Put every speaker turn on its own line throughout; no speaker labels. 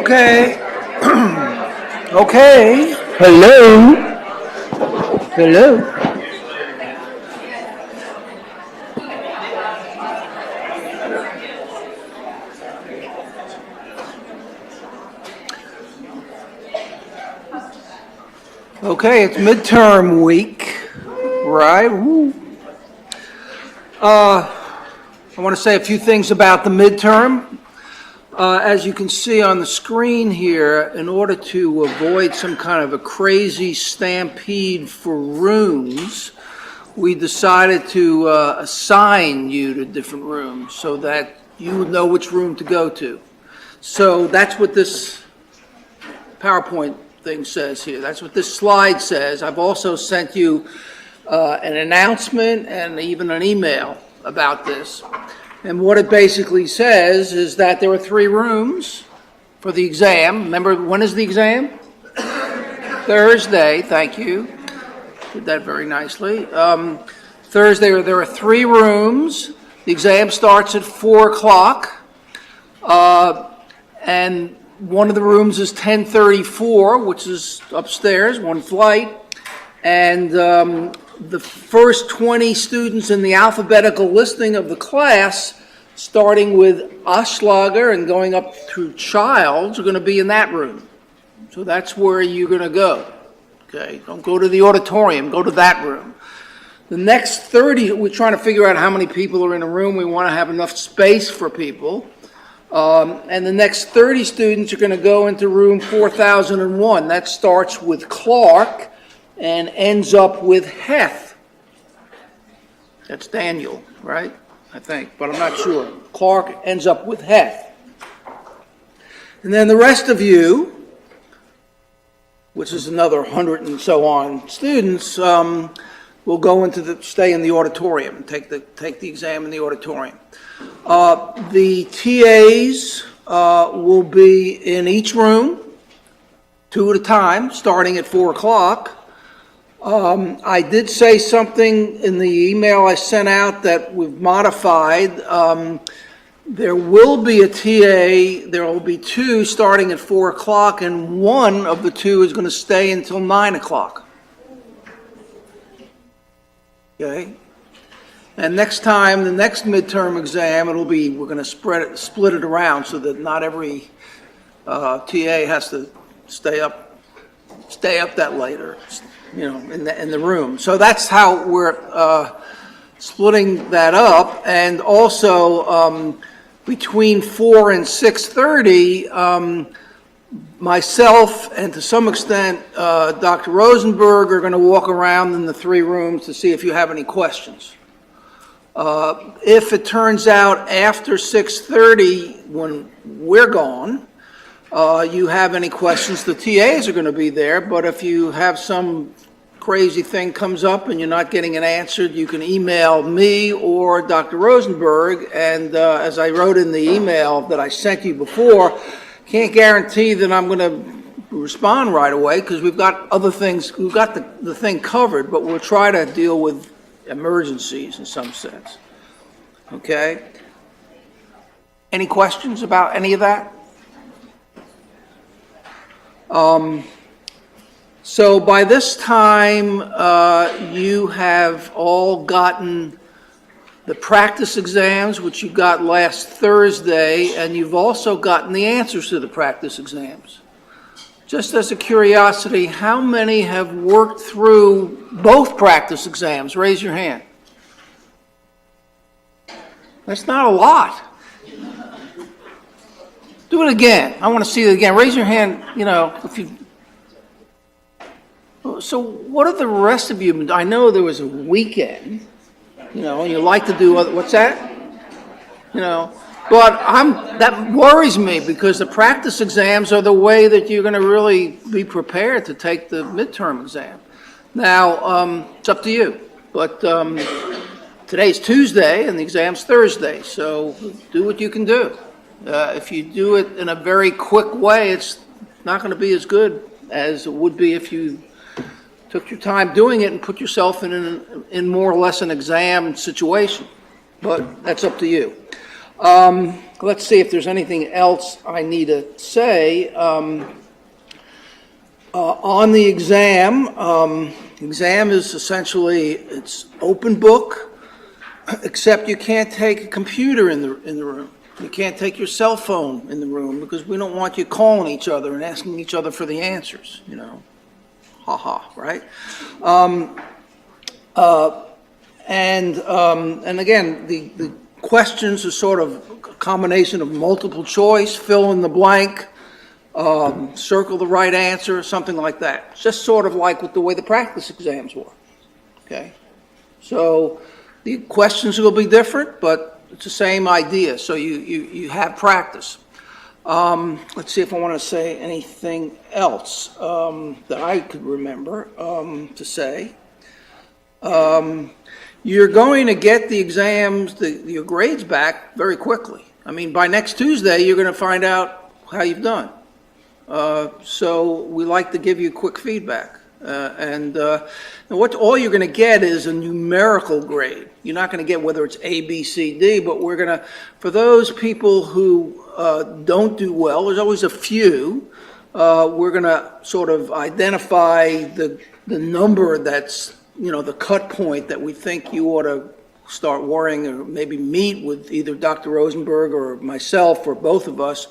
Okay. Okay. Hello. Hello. Okay, it's midterm week, right? Woo. I want to say a few things about the midterm. As you can see on the screen here, in order to avoid some kind of a crazy stampede for rooms, we decided to assign you to different rooms so that you would know which room to go to. So that's what this PowerPoint thing says here. That's what this slide says. I've also sent you an announcement and even an email about this. And what it basically says is that there are 3 rooms for the exam. Remember, when is the exam? Thursday, thank you. Did that very nicely. Thursday, there are 3 rooms. The exam starts at 4 o'clock. And one of the rooms is 1034, which is upstairs, one flight. And the first 20 students in the alphabetical listing of the class, starting with Aschlager and going up through Childs, are going to be in that room. So that's where you're going to go. Okay, don't go to the auditorium, go to that room. The next 30, we're trying to figure out how many people are in a room. We want to have enough space for people. And the next 30 students are going to go into room 4001. That starts with Clark and ends up with Heth. That's Daniel, right? I think, but I'm not sure. Clark ends up with Heth. And then the rest of you, which is another 100 and so on students, will go stay in the auditorium and take the exam in the auditorium. The TAs will be in each room, 2 at a time, starting at 4 o'clock. I did say something in the email I sent out that we've modified. There will be a TA, there will be 2 starting at 4 o'clock, and one of the 2 is going to stay until 9 o'clock. Okay? And next time, the next midterm exam, we're going to split it around so that not every TA has to stay up that late, or, in the room. So that's how we're splitting that up. And also, between 4 and 6:30, myself and to some extent Dr. Rosenberg are going to walk around in the 3 rooms to see if you have any questions. If it turns out after 6:30, when we're gone, you have any questions, the TAs are going to be there, but if you have some crazy thing comes up and you're not getting it answered, you can email me or Dr. Rosenberg, and as I wrote in the email that I sent you before, can't guarantee that I'm going to respond right away because we've got other things, we've got the thing covered, but we'll try to deal with emergencies in some sense. Okay? Any questions about any of that? So by this time, you have all gotten the practice exams, which you got last Thursday, and you've also gotten the answers to the practice exams. Just as a curiosity, how many have worked through both practice exams? Raise your hand. That's not a lot. Do it again. I want to see it again. Raise your hand, if you... So what are the rest of you? I know there was a weekend, and you like to do what's that? But that worries me because the practice exams are the way that you're going to really be prepared to take the midterm exam. Now, it's up to you. But today's Tuesday and the exam's Thursday, so do what you can do. If you do it in a very quick way, it's not going to be as good as it would be if you took your time doing it and put yourself in more or less an exam situation. But that's up to you. Let's see if there's anything else I need to say. On the exam, exam is essentially, it's open book, except you can't take a computer in the room. You can't take your cell phone in the room because we don't want you calling each other and asking each other for the answers, you know. Ha ha, right? And again, the questions are sort of a combination of multiple choice, fill in the blank, circle the right answer, something like that. It's just sort of like with the way the practice exams work, okay? So the questions will be different, but it's the same idea, so you have practice. Let's see if I want to say anything else that I could remember to say. You're going to get the exams, your grades back very quickly. I mean, by next Tuesday, you're going to find out how you've done. So we like to give you quick feedback. And all you're going to get is a numerical grade. You're not going to get whether it's A, B, C, D, but we're going to, for those people who don't do well, there's always a few, we're going to sort of identify the number that's, you know, the cut point that we think you ought to start worrying, or maybe meet with either Dr. Rosenberg or myself or both of us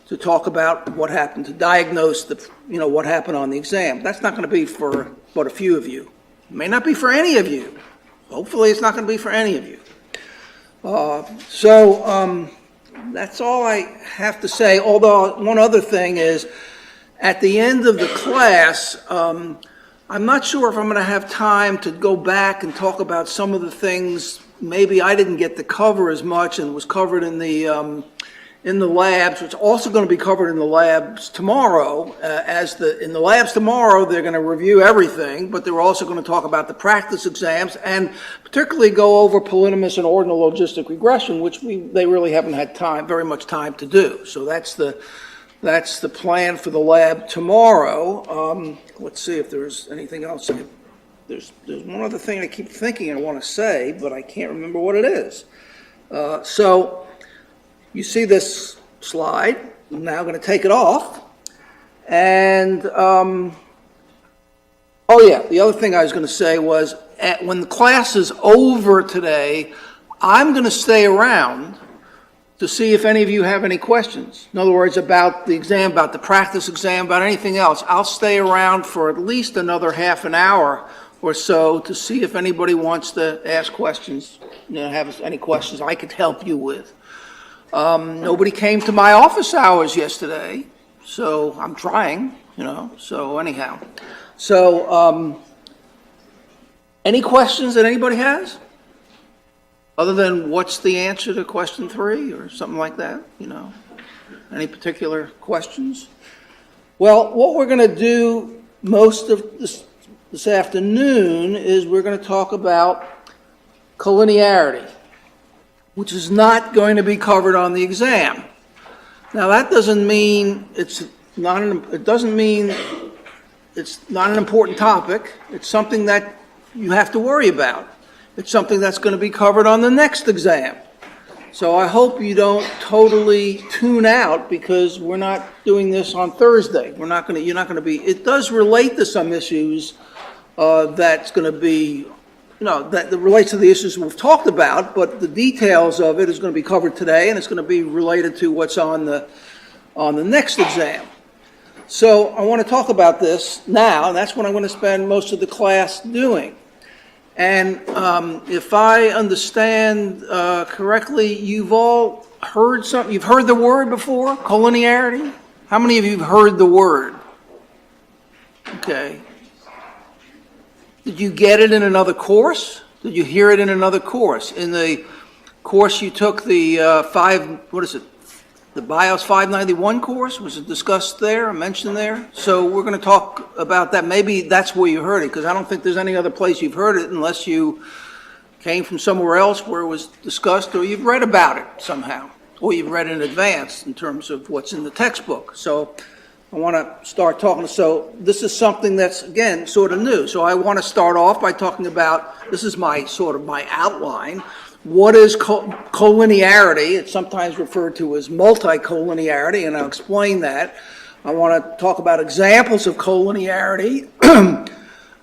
to talk about what happened, to diagnose what happened on the exam. That's not going to be for but a few of you. It may not be for any of you. Hopefully it's not going to be for any of you. That's all I have to say, although one other thing is, at the end of the class, I'm not sure if I'm going to have time to go back and talk about some of the things maybe I didn't get to cover as much and was covered in the labs, which is also going to be covered in the labs tomorrow. In the labs tomorrow, they're going to review everything, but they're also going to talk about the practice exams and particularly go over polynomous and ordinal logistic regression, which they really haven't had very much time to do. So that's the plan for the lab tomorrow. Let's see if there's anything else. There's one other thing I keep thinking I want to say, but I can't remember what it is. So you see this slide. I'm now going to take it off. And, the other thing I was going to say was, when the class is over today, I'm going to stay around to see if any of you have any questions. In other words, about the exam, about the practice exam, about anything else. I'll stay around for at least another half an hour or so to see if anybody wants to ask questions, have any questions I could help you with. Nobody came to my office hours yesterday, so I'm trying, so anyhow. So, any questions that anybody has? Other than what's the answer to question 3 or something like that, Any particular questions? Well, what we're going to do most of this afternoon is we're going to talk about collinearity, which is not going to be covered on the exam. Now that doesn't mean it's not an important topic. It's something that you have to worry about. It's something that's going to be covered on the next exam. So I hope you don't totally tune out because we're not doing this on Thursday. You're not going to be, it does relate to some issues that's going to be, that relates to the issues we've talked about, but the details of it is going to be covered today, and it's going to be related to what's on the next exam. So I want to talk about this now, and that's what I'm going to spend most of the class doing. And if I understand correctly, you've all heard something. You've heard the word before, collinearity? How many of you have heard the word? Okay. Did you get it in another course? Did you hear it in another course? In the course you took, the the BIOS 591 course? Was it discussed there or mentioned there? So we're going to talk about that. Maybe that's where you heard it, because I don't think there's any other place you've heard it unless you came from somewhere else where it was discussed, or you've read about it somehow, or you've read in advance in terms of what's in the textbook. So I want to start talking. So this is something that's, again, sort of new. So I want to start off by talking about, this is my outline. what is collinearity. It's sometimes referred to as multi-collinearity, and I'll explain that. I want to talk about examples of collinearity.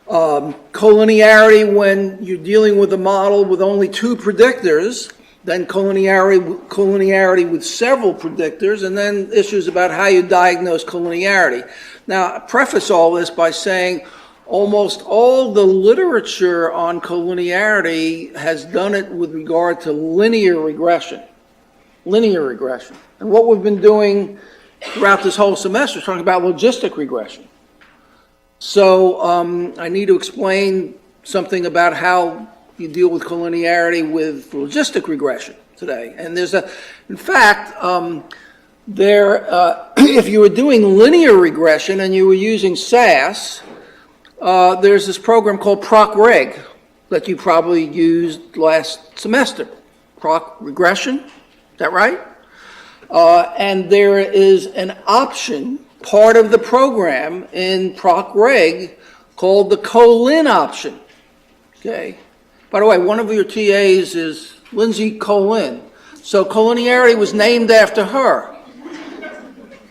Collinearity when you're dealing with a model with only two predictors, then collinearity with several predictors, and then issues about how you diagnose collinearity. Now, I preface all this by saying almost all the literature on collinearity has done it with regard to linear regression. Linear regression. And what we've been doing throughout this whole semester is talking about logistic regression. So I need to explain something about how you deal with collinearity with logistic regression today. And there's in fact, if you were doing linear regression and you were using SAS, there's this program called ProcReg that you probably used last semester. Proc regression, is that right? And there is an option, part of the program in ProcReg called the collin option. Okay. By the way, one of your TAs is Lindsay Collin. So collinearity was named after her.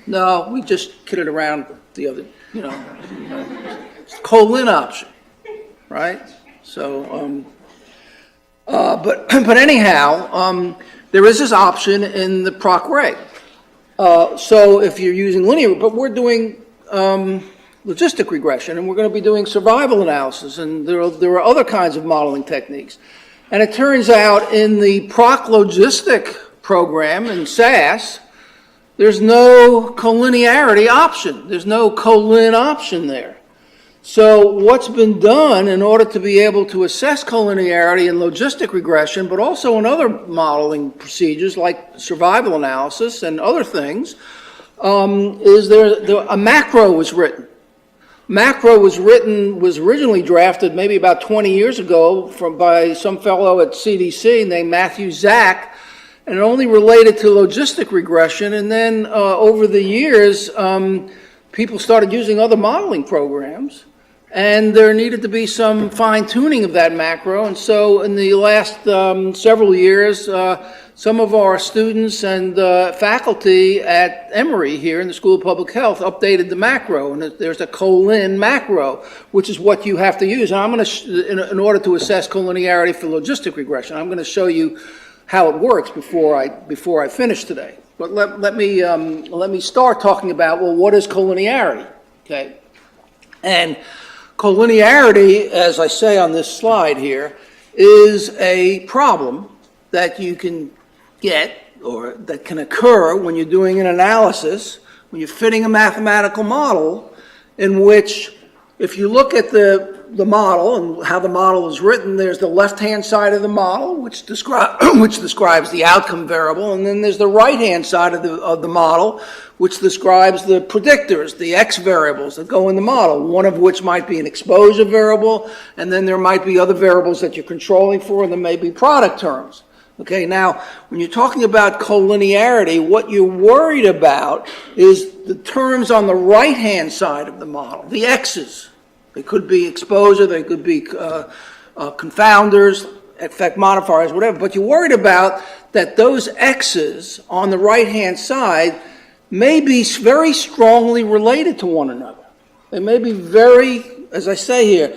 No, we just kidded around the other, it's collin option, right? So, but anyhow, there is this option in the ProcReg. So if you're using linear, but we're doing logistic regression, and we're going to be doing survival analysis, and there are other kinds of modeling techniques. And it turns out in the Proc Logistic program in SAS, there's no collinearity option. There's no collin option there. So what's been done in order to be able to assess collinearity in logistic regression, but also in other modeling procedures like survival analysis and other things, is a macro was written. Macro was originally drafted maybe about 20 years ago by some fellow at CDC named Matthew Zach, and it only related to logistic regression. And then over the years, people started using other modeling programs, and there needed to be some fine-tuning of that macro. And so in the last several years, some of our students and faculty at Emory here in the School of Public Health updated the macro, and there's a collin macro, which is what you have to use. And I'm going to, in order to assess collinearity for logistic regression, I'm going to show you how it works before I finish today. But let me start talking about, well, what is collinearity? Okay, and collinearity, as I say on this slide here, is a problem that you can get, or that can occur when you're doing an analysis, when you're fitting a mathematical model, in which if you look at the model and how the model is written, there's the left-hand side of the model, which describes the outcome variable, and then there's the right-hand side of the model, which describes the predictors, the X variables that go in the model, one of which might be an exposure variable, and then there might be other variables that you're controlling for, and there may be product terms. Okay, now, when you're talking about collinearity, what you're worried about is the terms on the right-hand side of the model, the X's. They could be exposure, they could be confounders, effect modifiers, whatever, but you're worried about that those X's on the right-hand side may be very strongly related to one another. They may be very, as I say here,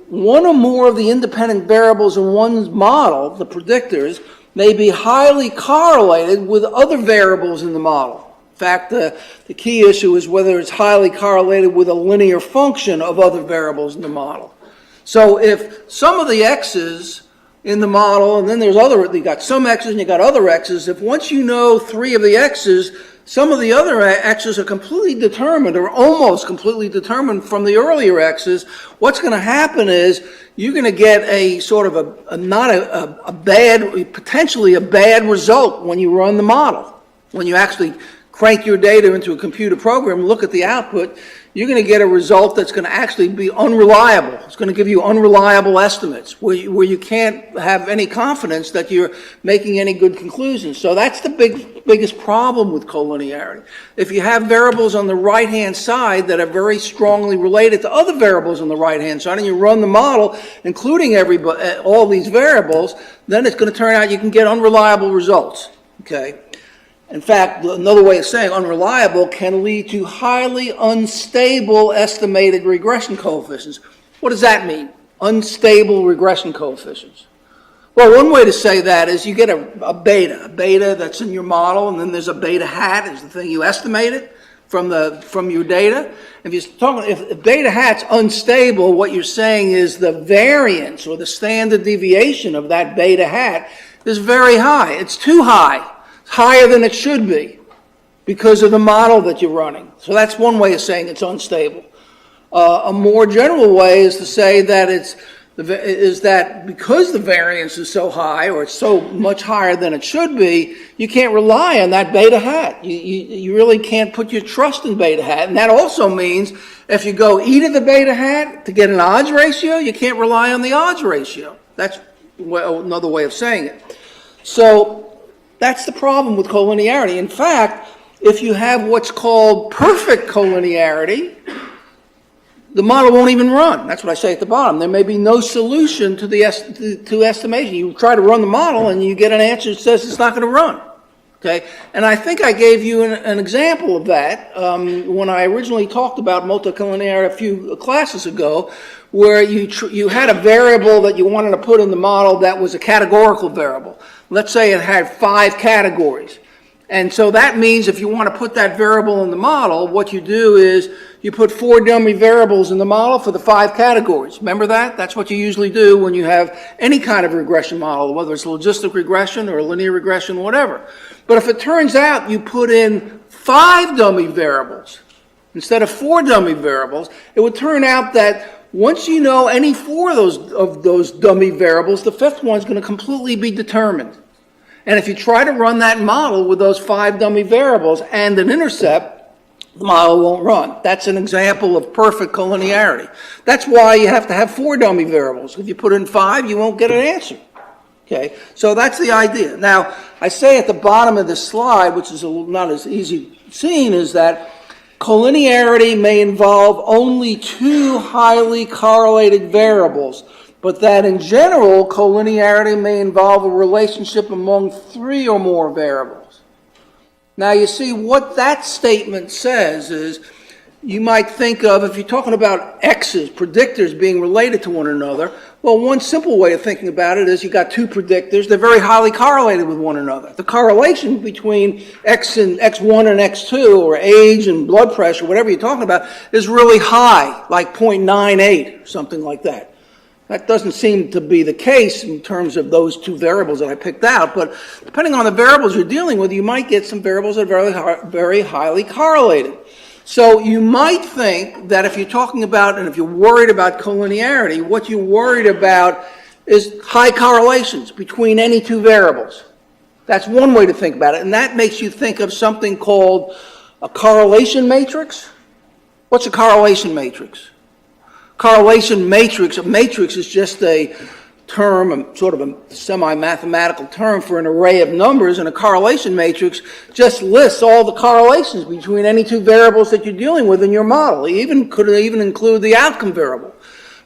one or more of the independent variables in one's model, the predictors, may be highly correlated with other variables in the model. In fact, the key issue is whether it's highly correlated with a linear function of other variables in the model. So if some of the X's in the model, and then you got some X's and you got other X's, if once you know three of the X's, some of the other X's are completely determined or almost completely determined from the earlier X's, what's going to happen is you're going to get a sort of potentially a bad result when you run the model. When you actually crank your data into a computer program, look at the output, you're going to get a result that's going to actually be unreliable. It's going to give you unreliable estimates where you can't have any confidence that you're making any good conclusions. So that's the biggest problem with collinearity. If you have variables on the right-hand side that are very strongly related to other variables on the right-hand side, and you run the model, including all these variables, then it's going to turn out you can get unreliable results. Okay? In fact, another way of saying unreliable can lead to highly unstable estimated regression coefficients. What does that mean? Unstable regression coefficients. Well, one way to say that is you get a beta that's in your model, and then there's a beta hat is the thing you estimated from your data. If beta hat's unstable, what you're saying is the variance or the standard deviation of that beta hat is very high. It's too high. Higher than it should be because of the model that you're running. So that's one way of saying it's unstable. A more general way is to say that that because the variance is so high, or it's so much higher than it should be, you can't rely on that beta hat. You really can't put your trust in beta hat. And that also means if you go e to the beta hat to get an odds ratio, you can't rely on the odds ratio. That's another way of saying it. So that's the problem with collinearity. In fact, if you have what's called perfect collinearity, the model won't even run. That's what I say at the bottom. There may be no solution to estimation. You try to run the model and you get an answer that says it's not going to run. Okay? And I think I gave you an example of that when I originally talked about multicollinearity a few classes ago, where you had a variable that you wanted to put in the model that was a categorical variable. Let's say it had 5 categories. And so that means if you want to put that variable in the model, what you do is you put 4 dummy variables in the model for the 5 categories. Remember that? That's what you usually do when you have any kind of regression model, whether it's logistic regression or linear regression, whatever. But if it turns out you put in 5 dummy variables instead of 4 dummy variables, it would turn out that once you know any 4 of those dummy variables, the 5th one's going to completely be determined. And if you try to run that model with those 5 dummy variables and an intercept, the model won't run. That's an example of perfect collinearity. That's why you have to have 4 dummy variables. If you put in 5, you won't get an answer. Okay, so that's the idea. Now, I say at the bottom of this slide, which is not as easy seen, is that collinearity may involve only 2 highly correlated variables, but that in general, collinearity may involve a relationship among 3 or more variables. Now, you see, what that statement says is, you might think of, if you're talking about X's, predictors being related to one another, well, one simple way of thinking about it is you've got 2 predictors, they're very highly correlated with one another. The correlation between X1 and X2, or age and blood pressure, whatever you're talking about, is really high, like 0.98, or something like that. That doesn't seem to be the case in terms of those 2 variables that I picked out, but depending on the variables you're dealing with, you might get some variables that are very highly correlated. So you might think that if you're talking about, and if you're worried about collinearity, what you're worried about is high correlations between any 2 variables. That's one way to think about it, and that makes you think of something called a correlation matrix. What's a correlation matrix? Correlation matrix, a matrix is just a term, sort of a semi-mathematical term for an array of numbers, and a correlation matrix just lists all the correlations between any 2 variables that you're dealing with in your model. It could even include the outcome variable.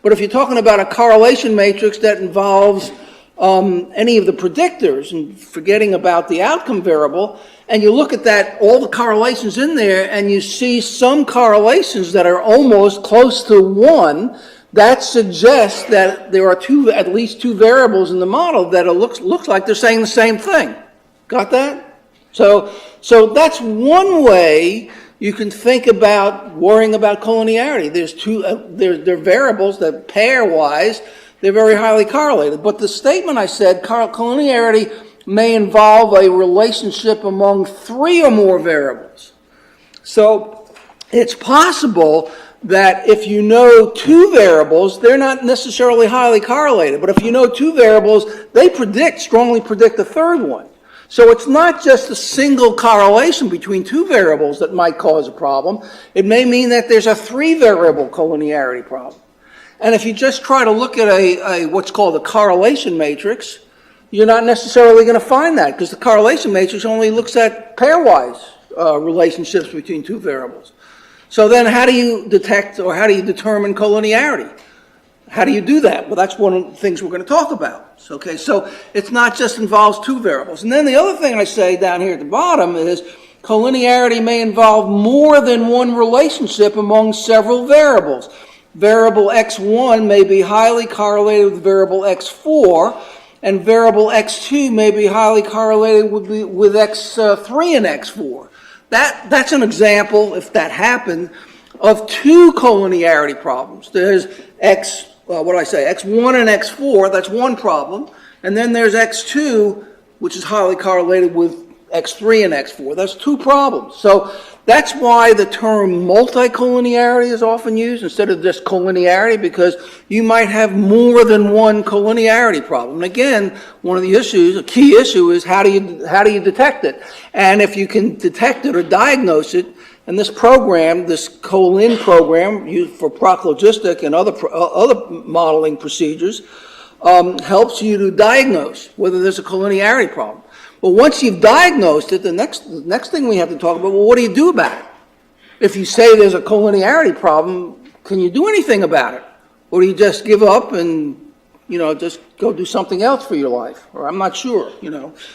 But if you're talking about a correlation matrix that involves any of the predictors, and forgetting about the outcome variable, and you look at that, all the correlations in there, and you see some correlations that are almost close to 1, that suggests that there are at least 2 variables in the model that it looks like they're saying the same thing. Got that? So that's one way you can think about worrying about collinearity. There's there are variables that pairwise, they're very highly correlated. But the statement I said, collinearity may involve a relationship among 3 or more variables. So it's possible that if you know 2 variables, they're not necessarily highly correlated, but if you know 2 variables, they strongly predict the 3rd one. So it's not just a single correlation between two variables that might cause a problem. It may mean that there's a three-variable collinearity problem. And if you just try to look at what's called a correlation matrix, you're not necessarily going to find that, because the correlation matrix only looks at pairwise relationships between two variables. So then how do you detect, or how do you determine collinearity? How do you do that? Well, that's one of the things we're going to talk about. Okay, so it's not just involves two variables. And then the other thing I say down here at the bottom is collinearity may involve more than one relationship among several variables. Variable x1 may be highly correlated with variable x4, and variable x2 may be highly correlated with x3 and x4. That's an example, if that happened, of two collinearity problems. There's x1 and x4, that's one problem, and then there's x2, which is highly correlated with x3 and x4. That's two problems. So that's why the term multicollinearity is often used instead of just collinearity, because you might have more than one collinearity problem. And again, one of the issues, a key issue, is how do you detect it? And if you can detect it or diagnose it, and this program, this Colin program used for Logistic and other modeling procedures, helps you to diagnose whether there's a collinearity problem. But once you've diagnosed it, the next thing we have to talk about, well, what do you do about it? If you say there's a collinearity problem, can you do anything about it? Or do you just give up and, just go do something else for your life? Or I'm not sure,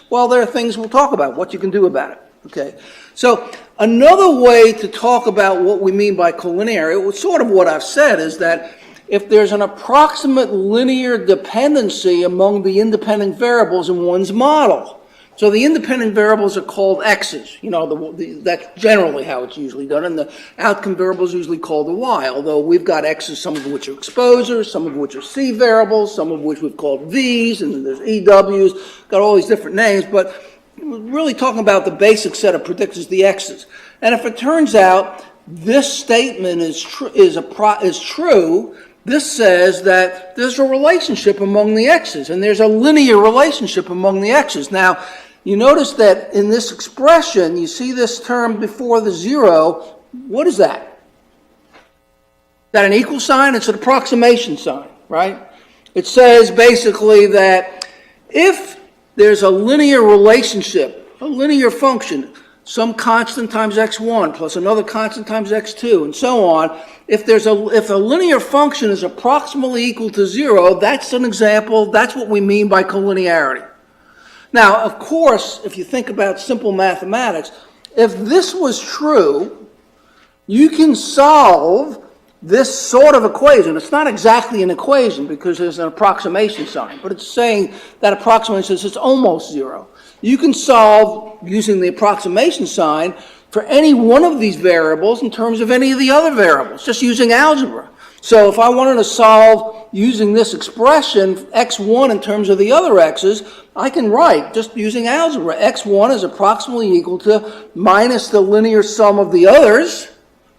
Well, there are things we'll talk about, what you can do about it, okay? So another way to talk about what we mean by collinearity, sort of what I've said, is that if there's an approximate linear dependency among the independent variables in one's model. So the independent variables are called x's. That's generally how it's usually done, and the outcome variable is usually called a y, although we've got x's, some of which are exposures, some of which are c variables, some of which we've called v's, and then there's EW's, got all these different names, but we're really talking about the basic set of predictors, the x's. And if it turns out this statement is true, this says that there's a relationship among the x's, and there's a linear relationship among the x's. Now, you notice that in this expression, you see this term before the zero. What is that? Is that an equal sign? It's an approximation sign, right? It says basically that if there's a linear relationship, a linear function, some constant times x1 plus another constant times x2, and so on, if a linear function is approximately equal to zero, that's an example, that's what we mean by collinearity. Now, of course, if you think about simple mathematics, if this was true, you can solve this sort of equation. It's not exactly an equation because there's an approximation sign, but it's saying that approximation says it's almost zero. You can solve using the approximation sign for any one of these variables in terms of any of the other variables, just using algebra. So if I wanted to solve using this expression, x1 in terms of the other x's, I can write, just using algebra, x1 is approximately equal to minus the linear sum of the others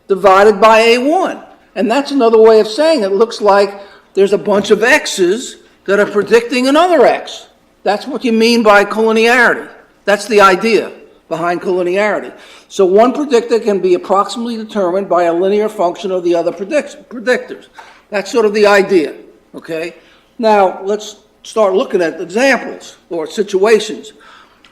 divided by a1. And that's another way of saying it looks like there's a bunch of x's that are predicting another x. That's what you mean by collinearity. That's the idea behind collinearity. So one predictor can be approximately determined by a linear function of the other predictors. That's sort of the idea, okay? Now, let's start looking at examples or situations.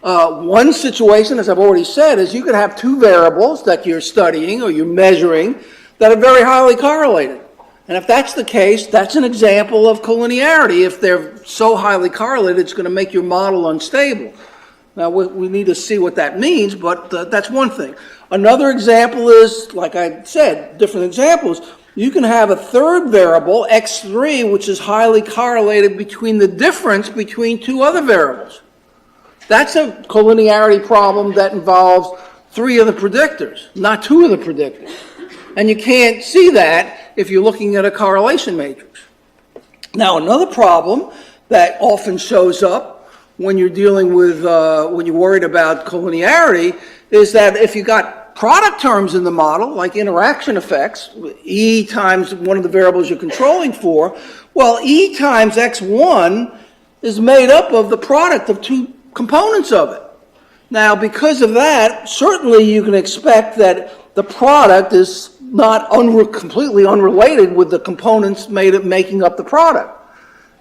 One situation, as I've already said, is you could have two variables that you're studying or you're measuring that are very highly correlated. And if that's the case, that's an example of collinearity. If they're so highly correlated, it's going to make your model unstable. Now, we need to see what that means, but that's one thing. Another example is, like I said, different examples. You can have a third variable, x3, which is highly correlated between the difference between two other variables. That's a collinearity problem that involves three of the predictors, not two of the predictors. And you can't see that if you're looking at a correlation matrix. Now, another problem that often shows up when you're dealing with, when you're worried about collinearity, is that if you got product terms in the model, like interaction effects, E times one of the variables you're controlling for, well, E times x1 is made up of the product of two components of it. Now, because of that, certainly you can expect that the product is not completely unrelated with the components making up the product.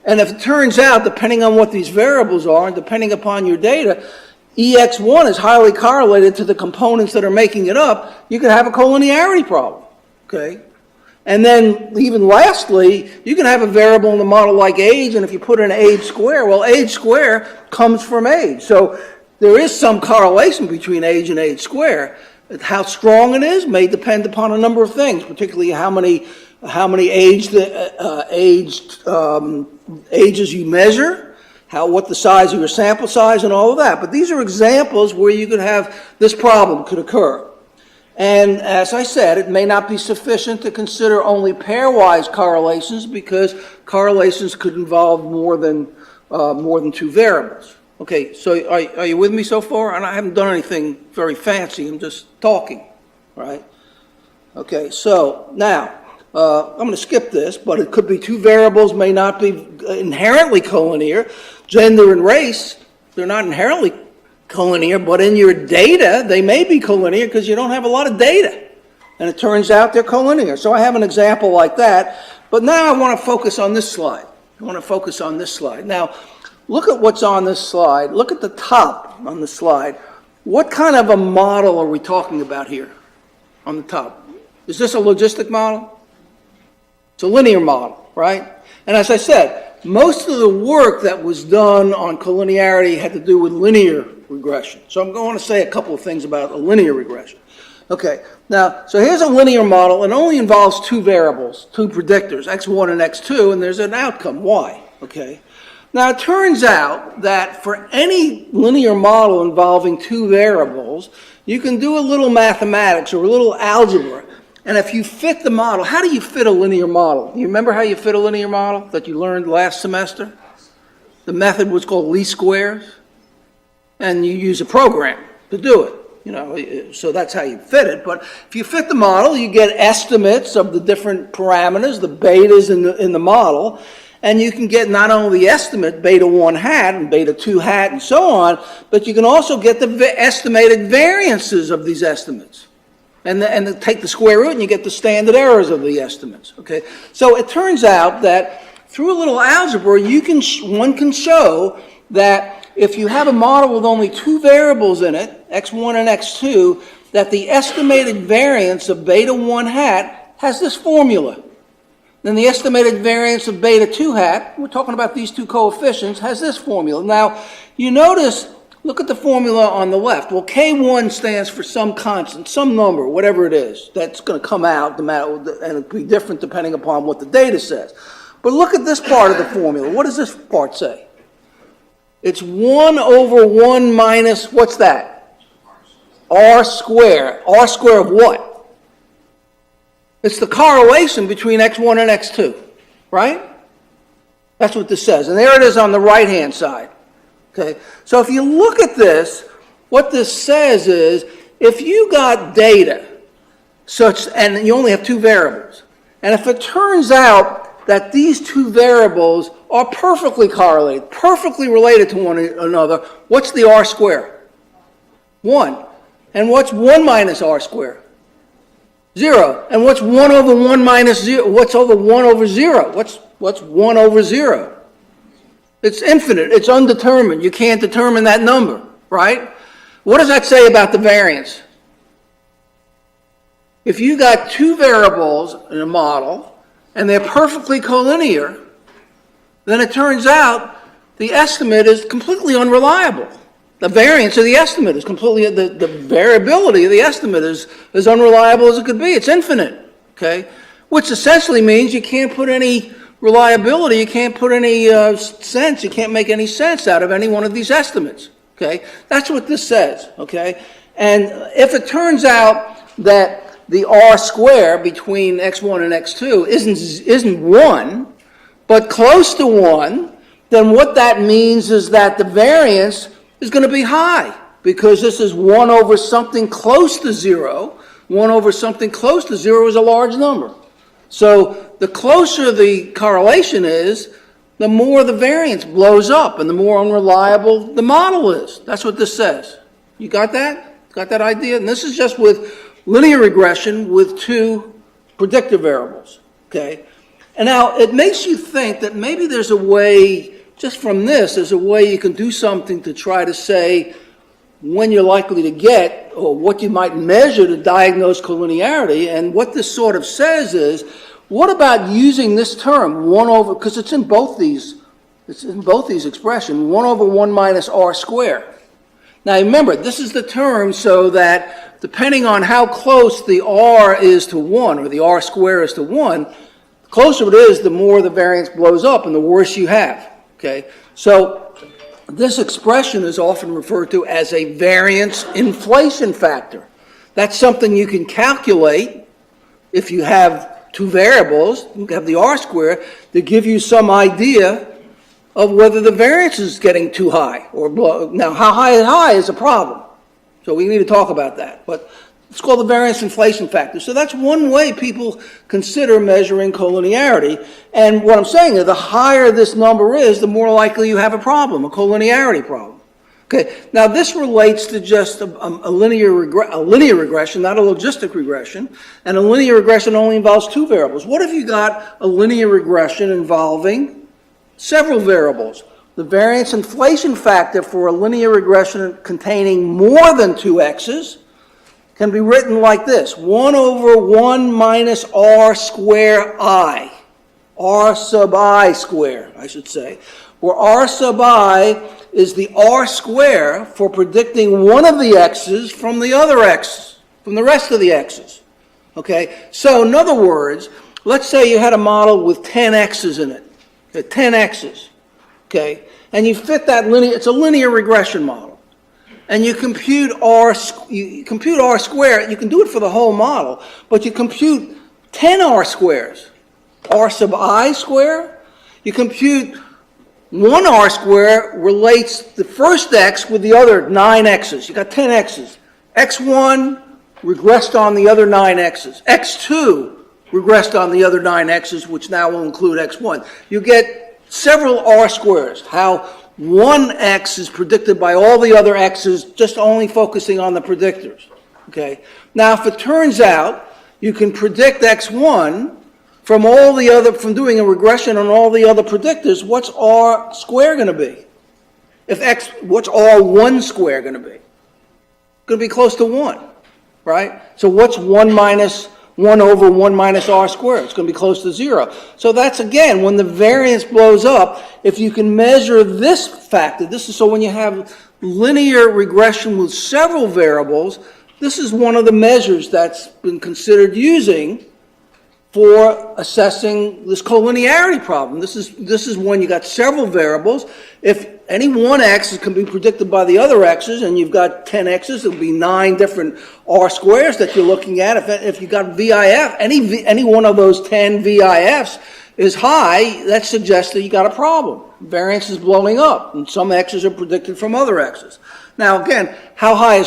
And if it turns out, depending on what these variables are and depending upon your data, EX1 is highly correlated to the components that are making it up, you can have a collinearity problem, okay? And then even lastly, you can have a variable in the model like age, and if you put in age square, well, age square comes from age. So there is some correlation between age and age square. How strong it is may depend upon a number of things, particularly how many ages you measure, what the size of your sample size, and all of that. But these are examples where you could have this problem could occur. And as I said, it may not be sufficient to consider only pairwise correlations because correlations could involve more than two variables. Okay, so are you with me so far? And I haven't done anything very fancy. I'm just talking, right? Okay, so now I'm going to skip this, but it could be two variables may not be inherently collinear. Gender and race, they're not inherently collinear, but in your data, they may be collinear because you don't have a lot of data. And it turns out they're collinear. So I have an example like that. But now I want to focus on this slide. Now, look at what's on this slide. Look at the top on the slide. What kind of a model are we talking about here on the top? Is this a logistic model? It's a linear model, right? And as I said, most of the work that was done on collinearity had to do with linear regression. So I'm going to say a couple of things about a linear regression. Okay, now, so here's a linear model. It only involves two variables, two predictors, x1 and x2, and there's an outcome, y, okay? Now, it turns out that for any linear model involving two variables, you can do a little mathematics or a little algebra. And if you fit the model, how do you fit a linear model? You remember how you fit a linear model that you learned last semester? The method was called least squares. And you use a program to do it, you know, so that's how you fit it. But if you fit the model, you get estimates of the different parameters, the betas in the model, and you can get not only the estimate, beta 1 hat and beta 2 hat and so on, but you can also get the estimated variances of these estimates. And take the square root and you get the standard errors of the estimates, okay? So it turns out that through a little algebra, one can show that if you have a model with only two variables in it, x1 and x2, that the estimated variance of beta 1 hat has this formula. Then the estimated variance of beta 2 hat, we're talking about these two coefficients, has this formula. Now, you notice, look at the formula on the left. Well, K1 stands for some constant, some number, whatever it is, that's going to come out, and it'll be different depending upon what the data says. But look at this part of the formula. What does this part say? It's 1 over 1 minus, what's that? R squared. R squared of what? It's the correlation between x1 and x2, right? That's what this says. And there it is on the right-hand side. Okay, so if you look at this, what this says is, if you got data, and you only have two variables, and if it turns out that these two variables are perfectly correlated, perfectly related to one another, what's the R squared? 1. And what's 1 minus R squared? 0. And what's 1 over 1 minus 0? What's over 1 over 0? What's 1 over 0? It's infinite. It's undetermined. You can't determine that number, right? What does that say about the variance? If you got two variables in a model and they're perfectly collinear, then it turns out the estimate is completely unreliable. The variance of the estimate is completely, the variability of the estimate is as unreliable as it could be. It's infinite, okay? Which essentially means you can't put any reliability, you can't put any sense, you can't make any sense out of any one of these estimates, okay? That's what this says, okay? And if it turns out that the R squared between x1 and x2 isn't 1, but close to 1, then what that means is that the variance is going to be high, because this is 1 over something close to 0. 1 over something close to 0 is a large number. So the closer the correlation is, the more the variance blows up and the more unreliable the model is. That's what this says. You got that? Got that idea? And this is just with linear regression with two predictor variables, okay? And now it makes you think that maybe there's a way, just from this, there's a way you can do something to try to say when you're likely to get, or what you might measure to diagnose collinearity. And what this sort of says is, what about using this term, 1 over, because it's in both these expressions, 1 over 1 minus r squared. Now remember, this is the term so that depending on how close the r is to 1, or the r squared is to 1, the closer it is, the more the variance blows up and the worse you have, okay? So this expression is often referred to as a variance inflation factor. That's something you can calculate if you have two variables, you have the r squared, to give you some idea of whether the variance is getting too high or below. Now, how high is a problem. So we need to talk about that. But it's called the variance inflation factor. So that's one way people consider measuring collinearity. And what I'm saying is the higher this number is, the more likely you have a problem, a collinearity problem. Okay, now this relates to just a linear regression, not a logistic regression. And a linear regression only involves two variables. What if you got a linear regression involving several variables? The variance inflation factor for a linear regression containing more than two x's can be written like this: 1 over 1 minus r square I. R sub I square, I should say. Where r sub I is the r square for predicting one of the x's from the other x's, from the rest of the x's. Okay, so in other words, let's say you had a model with 10 x's in it. 10 x's, okay? And you fit that linear, it's a linear regression model. And you compute r squared, you can do it for the whole model, but you compute 10 r squares. R sub I square, you compute 1 r square relates the first x with the other 9 x's. You got 10 x's. x1 regressed on the other 9 x's. x2 regressed on the other 9 x's, which now will include x1. You get several r squares, how one x is predicted by all the other x's, just only focusing on the predictors. Okay. Now, if it turns out you can predict x1 from all the other, from doing a regression on all the other predictors, what's r squared going to be? What's r1 squared going to be? Going to be close to 1, right? So what's 1 over 1 minus r squared? It's going to be close to 0. So that's, again, when the variance blows up, if you can measure this factor, this is so when you have linear regression with several variables, this is one of the measures that's been considered using for assessing this collinearity problem. This is when you got several variables. If any one x can be predicted by the other x's, and you've got 10 x's, it'll be 9 different r squares that you're looking at. If you got VIF, any one of those 10 VIFs is high, that suggests that you got a problem. Variance is blowing up, and some x's are predicted from other x's. Now, again, how high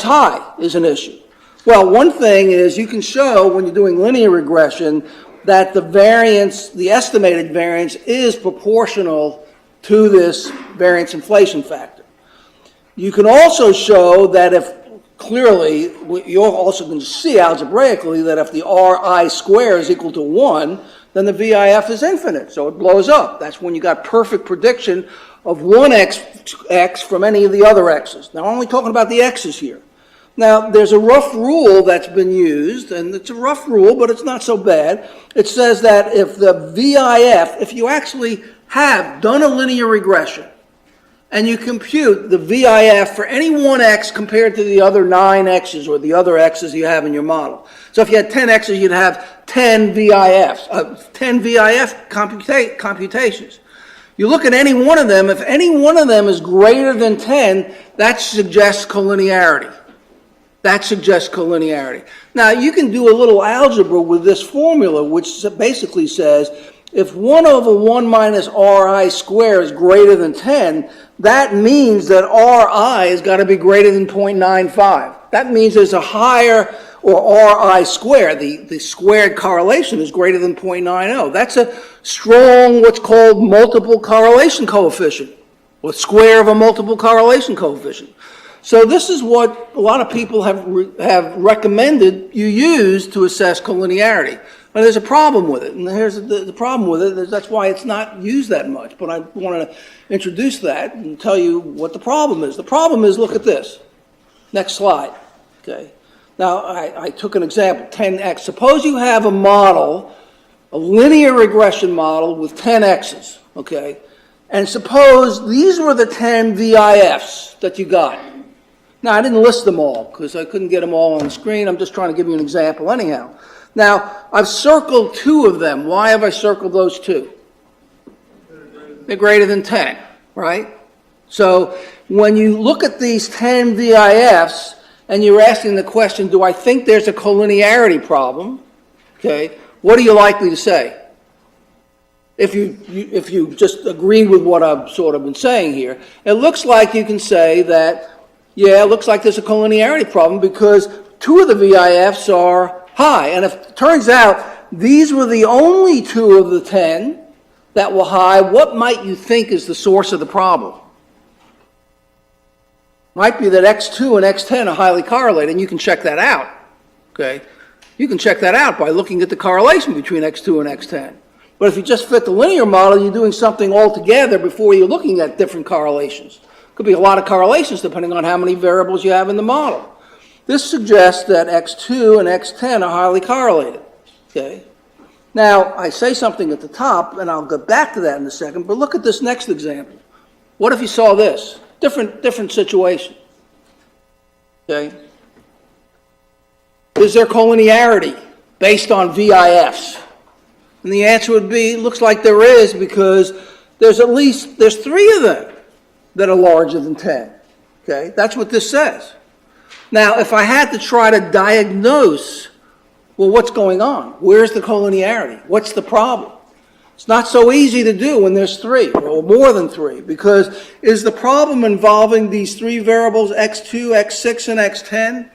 is an issue. Well, one thing is you can show when you're doing linear regression that the variance, the estimated variance, is proportional to this variance inflation factor. You can also show that if, clearly, you're also going to see algebraically that if the Ri square is equal to 1, then the VIF is infinite, so it blows up. That's when you got perfect prediction of one x from any of the other x's. Now, I'm only talking about the x's here. Now, there's a rough rule that's been used, and it's a rough rule, but it's not so bad. It says that if the VIF, if you actually have done a linear regression, and you compute the VIF for any one x compared to the other 9 x's or the other x's you have in your model. So if you had 10 x's, you'd have 10 VIFs, 10 VIF computations. You look at any one of them, if any one of them is greater than 10, that suggests collinearity. That suggests collinearity. Now, you can do a little algebra with this formula, which basically says if 1 over 1 minus Ri squared is greater than 10, that means that Ri has got to be greater than 0.95. That means there's a higher, or Ri squared, the squared correlation is greater than 0.90. That's a strong, what's called multiple correlation coefficient, or square of a multiple correlation coefficient. So this is what a lot of people have recommended you use to assess collinearity. But there's a problem with it, and here's the problem with it. That's why it's not used that much. But I want to introduce that and tell you what the problem is. The problem is, look at this. Next slide. Okay. Now, I took an example, 10x. Suppose you have a model, a linear regression model with 10 x's, okay? And suppose these were the 10 VIFs that you got. Now, I didn't list them all because I couldn't get them all on the screen. I'm just trying to give you an example anyhow. Now, I've circled 2 of them. Why have I circled those 2? They're greater than 10, right? So when you look at these 10 VIFs and you're asking the question, do I think there's a collinearity problem? Okay, what are you likely to say? If you just agree with what I've sort of been saying here, it looks like you can say that, yeah, it looks like there's a collinearity problem because 2 of the VIFs are high. And if it turns out these were the only 2 of the 10 that were high, what might you think is the source of the problem? Might be that X2 and X10 are highly correlated, and you can check that out, okay? You can check that out by looking at the correlation between X2 and X10. But if you just fit the linear model, you're doing something altogether before you're looking at different correlations. Could be a lot of correlations depending on how many variables you have in the model. This suggests that X2 and X10 are highly correlated, okay? Now, I say something at the top, and I'll get back to that in a second, but look at this next example. What if you saw this? Different situation, okay? Is there collinearity based on VIFs? And the answer would be, it looks like there is because there's 3 of them that are larger than 10, okay? That's what this says. Now, if I had to try to diagnose, well, what's going on? Where's the collinearity? What's the problem? It's not so easy to do when there's 3 or more than 3 because is the problem involving these 3 variables, X2, X6, and X10,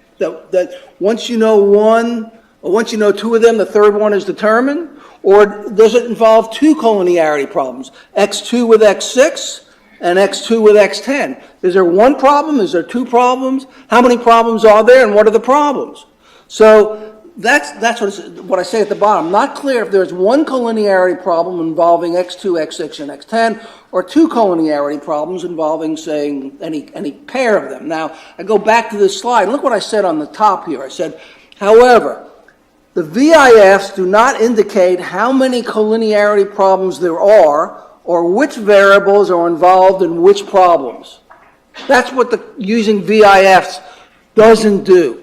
that once you know 1 or once you know 2 of them, the third one is determined? Or does it involve 2 collinearity problems, X2 with X6 and X2 with X10? Is there 1 problem? Is there 2 problems? How many problems are there and what are the problems? So that's what I say at the bottom. Not clear if there's 1 collinearity problem involving X2, X6, and X10 or 2 collinearity problems involving, say, any pair of them. Now, I go back to this slide. Look what I said on the top here. I said, however, the VIFs do not indicate how many collinearity problems there are or which variables are involved in which problems. That's what using VIFs doesn't do.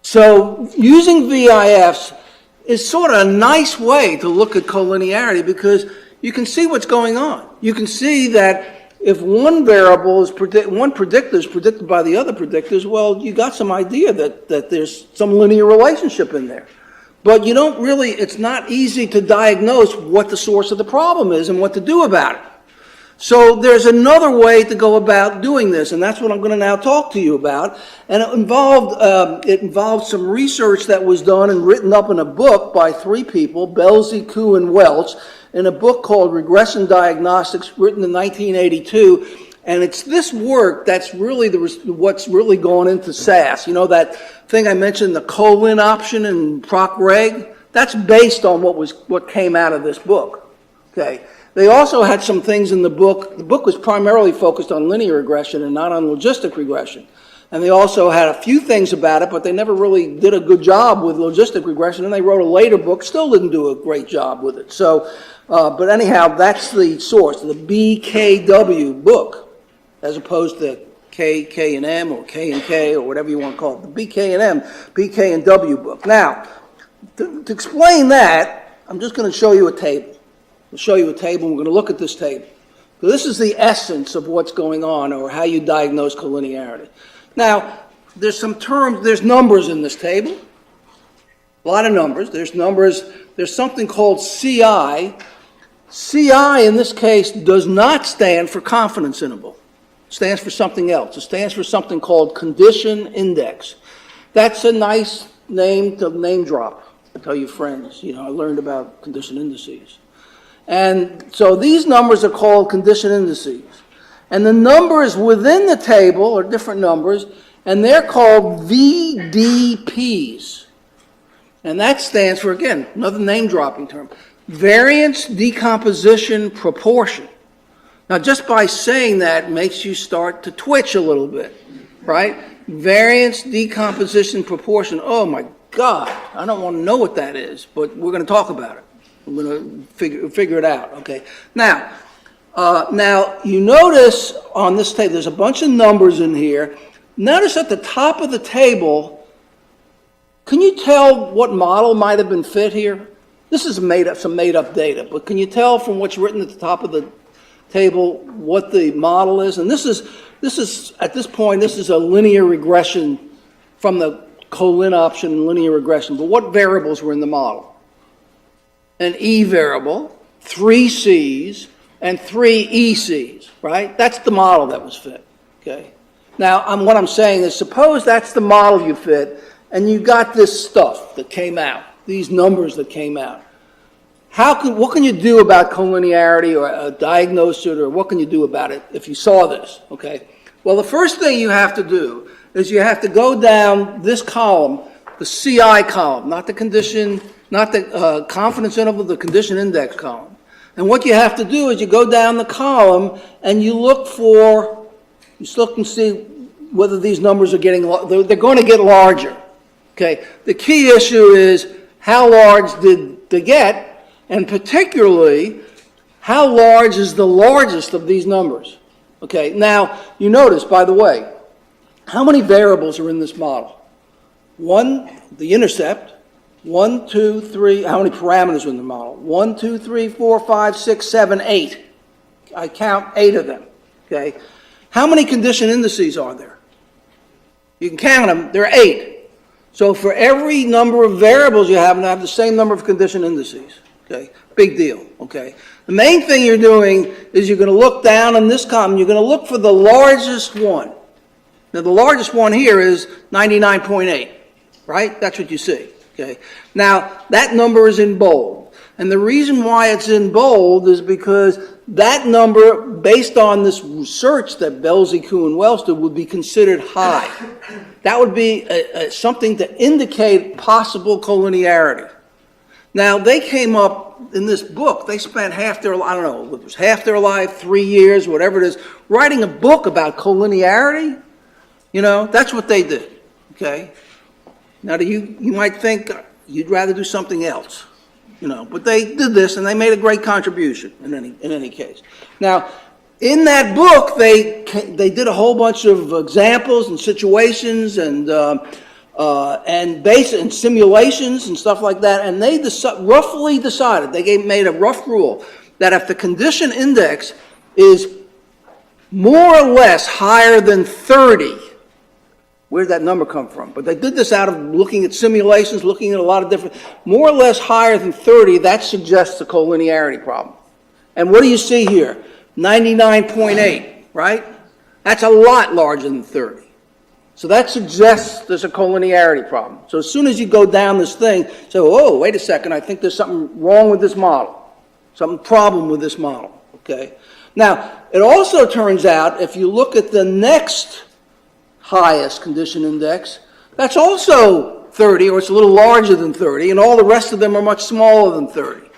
So using VIFs is sort of a nice way to look at collinearity because you can see what's going on. You can see that if one variable is one predictor is predicted by the other predictors, well, you got some idea that there's some linear relationship in there. But you don't really, it's not easy to diagnose what the source of the problem is and what to do about it. So there's another way to go about doing this, and that's what I'm going to now talk to you about. And it involved some research that was done and written up in a book by 3 people, Belsey, Koo, and Welch, in a book called Regression Diagnostics, written in 1982. And it's this work that's really what's really gone into SAS. You know that thing I mentioned, the colon option in ProcReg? That's based on what came out of this book. Okay. They also had some things in the book. The book was primarily focused on linear regression and not on logistic regression. And they also had a few things about it, but they never really did a good job with logistic regression. And they wrote a later book, still didn't do a great job with it. So, but anyhow, that's the source, the BKW book, as opposed to K&M or K&K or whatever you want to call it. The BK&M, BK and W book. Now, to explain that, I'm just going to show you a table. I'll show you a table, and we're going to look at this table. So this is the essence of what's going on or how you diagnose collinearity. Now, there's some terms, there's numbers in this table, a lot of numbers. There's something called CI. CI in this case does not stand for confidence interval. It stands for something else. It stands for something called condition index. That's a nice name to name drop. Tell your friends, I learned about condition indices. And so these numbers are called condition indices. And the numbers within the table are different numbers, and they're called VDPs. And that stands for, again, another name-dropping term, variance, decomposition, proportion. Now, just by saying that makes you start to twitch a little bit, right? Variance, decomposition, proportion. Oh, my God, I don't want to know what that is, but we're going to talk about it. We're going to figure it out, okay? Now, you notice on this table, there's a bunch of numbers in here. Notice at the top of the table, can you tell what model might have been fit here? This is some made-up data, but can you tell from what's written at the top of the table what the model is? And this is at this point, this is a linear regression from the colin option linear regression. But what variables were in the model? An E variable, 3 C's, and 3 EC's, right? That's the model that was fit, okay? Now, what I'm saying is, suppose that's the model you fit, and you got this stuff that came out, these numbers that came out. What can you do about collinearity, or diagnose it, or what can you do about it if you saw this, okay? Well, the first thing you have to do is you have to go down this column, the CI column, not the condition, not the confidence interval, the condition index column. And what you have to do is you go down the column and you look and see whether these numbers are they're going to get larger. Okay, the key issue is how large did they get, and particularly how large is the largest of these numbers. Okay, now you notice, by the way, how many variables are in this model? The intercept. 1, 2, 3, how many parameters are in the model? 1, 2, 3, 4, 5, 6, 7, 8. I count 8 of them, okay? How many condition indices are there? You can count them, there are 8. So for every number of variables you have the same number of condition indices, okay? Big deal, okay? The main thing you're doing is you're going to look down in this column, you're going to look for the largest one. Now the largest one here is 99.8, right? That's what you see. Okay. Now, that number is in bold. And the reason why it's in bold is because that number, based on this research that Belzy, Kuh, and Wells did, would be considered high. That would be something to indicate possible collinearity. Now, they came up in this book, they spent half their life, 3 years, whatever it is, writing a book about collinearity. You know, that's what they did. Okay. Now, you might think you'd rather do something else, you know, but they did this and they made a great contribution in any case. Now, in that book, they did a whole bunch of examples and situations and simulations and stuff like that, and they roughly decided, made a rough rule that if the condition index is more or less higher than 30, where did that number come from? But they did this out of looking at simulations, looking at a lot of different, more or less higher than 30, that suggests a collinearity problem. And what do you see here? 99.8, right? That's a lot larger than 30. So that suggests there's a collinearity problem. So as soon as you go down this thing, say, oh, wait a second, I think there's something wrong with this model, some problem with this model, okay? Now, it also turns out, if you look at the next highest condition index, that's also 30, or it's a little larger than 30, and all the rest of them are much smaller than 30.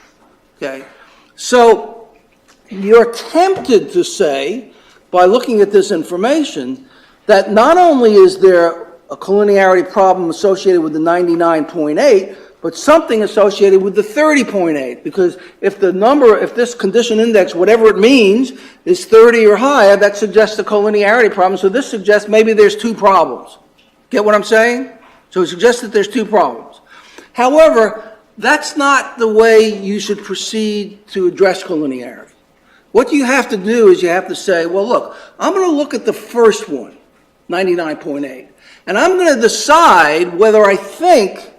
Okay? So you're tempted to say, by looking at this information, that not only is there a collinearity problem associated with the 99.8, but something associated with the 30.8, because if this condition index, whatever it means, is 30 or higher, that suggests a collinearity problem. So this suggests maybe there's 2 problems. Get what I'm saying? So it suggests that there's 2 problems. However, that's not the way you should proceed to address collinearity. What you have to do is you have to say, well, look, I'm going to look at the first one, 99.8, and I'm going to decide whether I think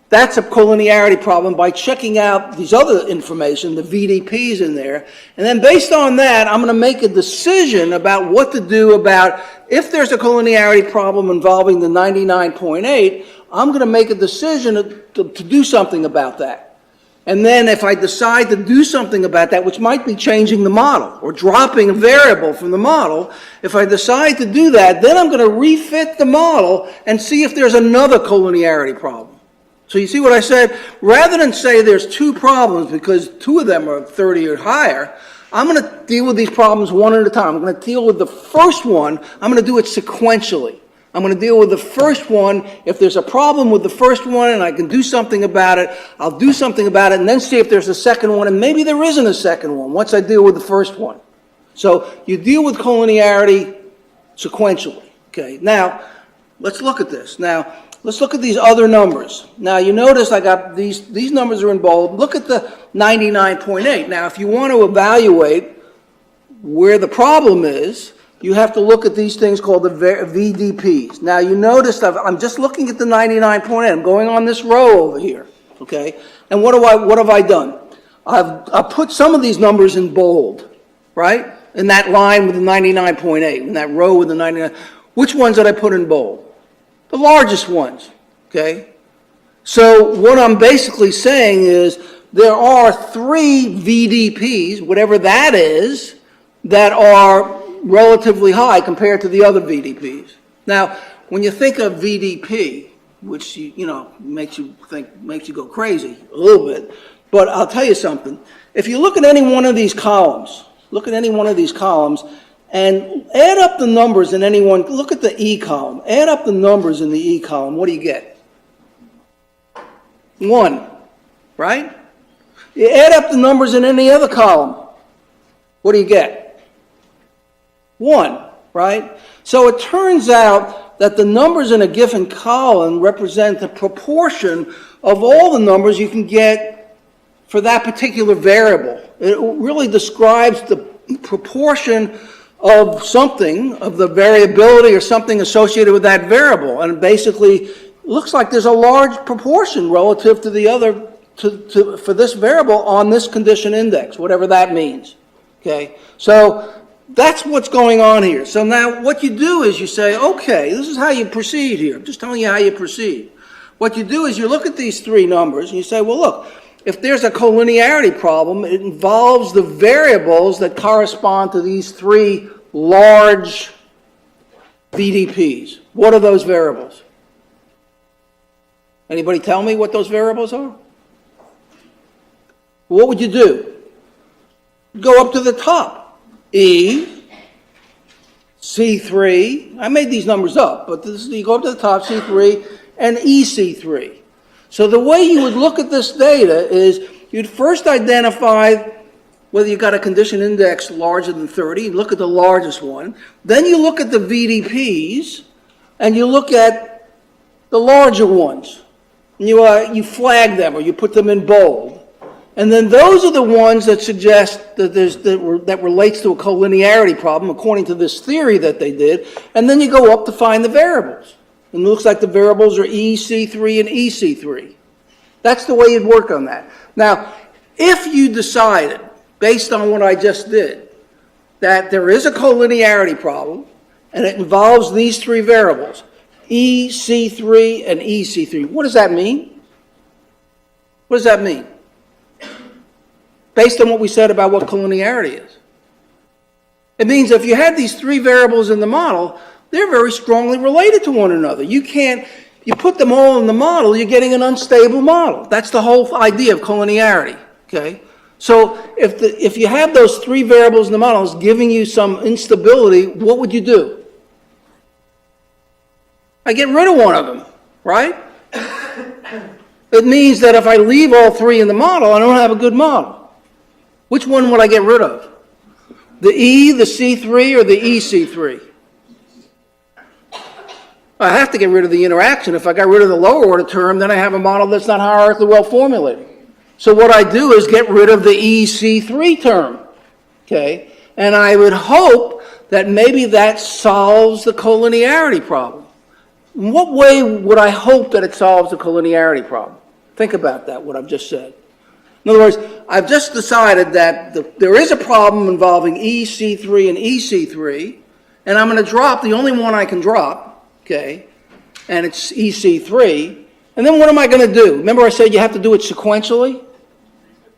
that's a collinearity problem by checking out these other information, the VDPs in there, and then based on that, I'm going to make a decision about what to do about if there's a collinearity problem involving the 99.8, I'm going to make a decision to do something about that. And then if I decide to do something about that, which might be changing the model or dropping a variable from the model, if I decide to do that, then I'm going to refit the model and see if there's another collinearity problem. So you see what I said? Rather than say there's two problems because two of them are 30 or higher, I'm going to deal with these problems one at a time. I'm going to deal with the first one. I'm going to do it sequentially. I'm going to deal with the first one. If there's a problem with the first one and I can do something about it, I'll do something about it and then see if there's a second one, and maybe there isn't a second one once I deal with the first one. So you deal with collinearity sequentially. Okay, now let's look at this. Now let's look at these other numbers. Now you notice I got these numbers are in bold. Look at the 99.8. Now if you want to evaluate where the problem is, you have to look at these things called the VDPs. Now you notice I'm just looking at the 99.8. I'm going on this row over here, okay? And what have I done? I've put some of these numbers in bold, right? In that line with the 99.8, in that row with the 99. Which ones did I put in bold? The largest ones, okay? So what I'm basically saying is there are 3 VDPs, whatever that is, that are relatively high compared to the other VDPs. Now, when you think of VDP, which makes you go crazy a little bit, but I'll tell you something. If you look at any one of these columns, and add up the numbers in any one. Look at the E column. Add up the numbers in the E column. What do you get? 1, right? You add up the numbers in any other column. What do you get? 1, right? So it turns out that the numbers in a given column represent the proportion of all the numbers you can get for that particular variable. It really describes the proportion of something, of the variability or something associated with that variable. And basically, it looks like there's a large proportion relative to the other, for this variable on this condition index, whatever that means. Okay? So that's what's going on here. So now what you do is you say, okay, this is how you proceed here. I'm just telling you how you proceed. What you do is you look at these 3 numbers and you say, well, look, if there's a collinearity problem, it involves the variables that correspond to these 3 large VDPs. What are those variables? Anybody tell me what those variables are? What would you do? Go up to the top. E, C3, I made these numbers up, but you go up to the top, C3, and EC3. So the way you would look at this data is you'd first identify whether you got a condition index larger than 30, you look at the largest one, then you look at the VDPs, and you look at the larger ones. And you flag them or you put them in bold. And then those are the ones that suggest that that relates to a collinearity problem according to this theory that they did. And then you go up to find the variables. And it looks like the variables are EC3 and EC3. That's the way you'd work on that. Now, if you decided, based on what I just did, that there is a collinearity problem and it involves these 3 variables, EC3 and EC3, what does that mean? What does that mean? Based on what we said about what collinearity is. It means if you had these 3 variables in the model, they're very strongly related to one another. You put them all in the model, you're getting an unstable model. That's the whole idea of collinearity, okay? So if you have those 3 variables in the model it's giving you some instability, what would you do? I get rid of one of them, right? It means that if I leave all 3 in the model, I don't have a good model. Which one would I get rid of? The E, the C3, or the EC3? I have to get rid of the interaction. If I got rid of the lower order term, then I have a model that's not hierarchically well formulated. So what I do is get rid of the EC3 term, okay? And I would hope that maybe that solves the collinearity problem. In what way would I hope that it solves the collinearity problem? Think about that, what I've just said. In other words, I've just decided that there is a problem involving EC3 and EC3, and I'm going to drop the only one I can drop, okay, and it's EC3. And then what am I going to do? Remember I said you have to do it sequentially?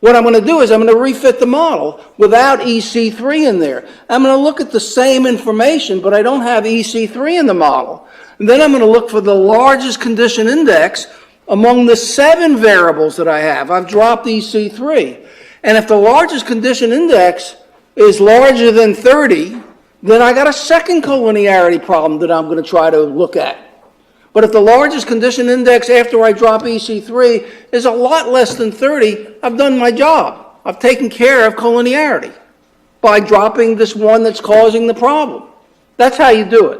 What I'm going to do is I'm going to refit the model without EC3 in there. I'm going to look at the same information, but I don't have EC3 in the model. And then I'm going to look for the largest condition index among the 7 variables that I have. I've dropped EC3. And if the largest condition index is larger than 30, then I got a second collinearity problem that I'm going to try to look at. But if the largest condition index after I drop EC3 is a lot less than 30, I've done my job. I've taken care of collinearity by dropping this one that's causing the problem. That's how you do it,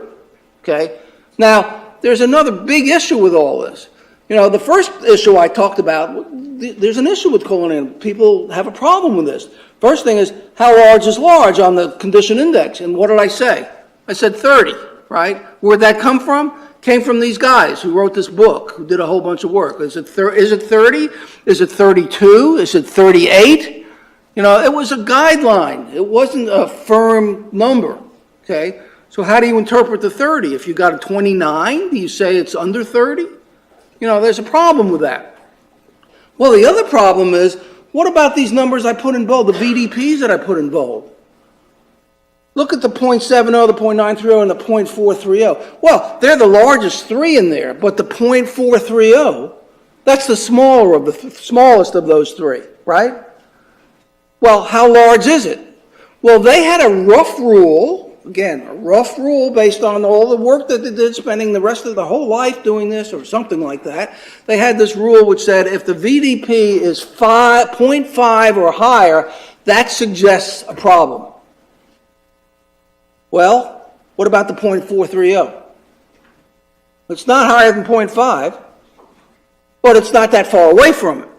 okay? Now, there's another big issue with all this. You know, the first issue I talked about, there's an issue with collinearity. People have a problem with this. First thing is, how large is large on the condition index? And what did I say? I said 30, right? Where'd that come from? Came from these guys who wrote this book, who did a whole bunch of work. Is it 30? Is it 32? Is it 38? You know, it was a guideline. It wasn't a firm number, okay? So how do you interpret the 30? If you got a 29, do you say it's under 30? You know, there's a problem with that. Well, the other problem is, what about these numbers I put in bold, the VDPs that I put in bold? Look at the 0.70, the 0.930, and the 0.430. Well, they're the largest 3 in there, but the 0.430, that's the smaller of the smallest of those 3, right? Well, how large is it? Well, they had a rough rule, again, a rough rule based on all the work that they did, spending the rest of the whole life doing this or something like that. They had this rule which said if the VDP is 0.5 or higher, that suggests a problem. Well, what about the 0.430? It's not higher than 0.5, but it's not that far away from it.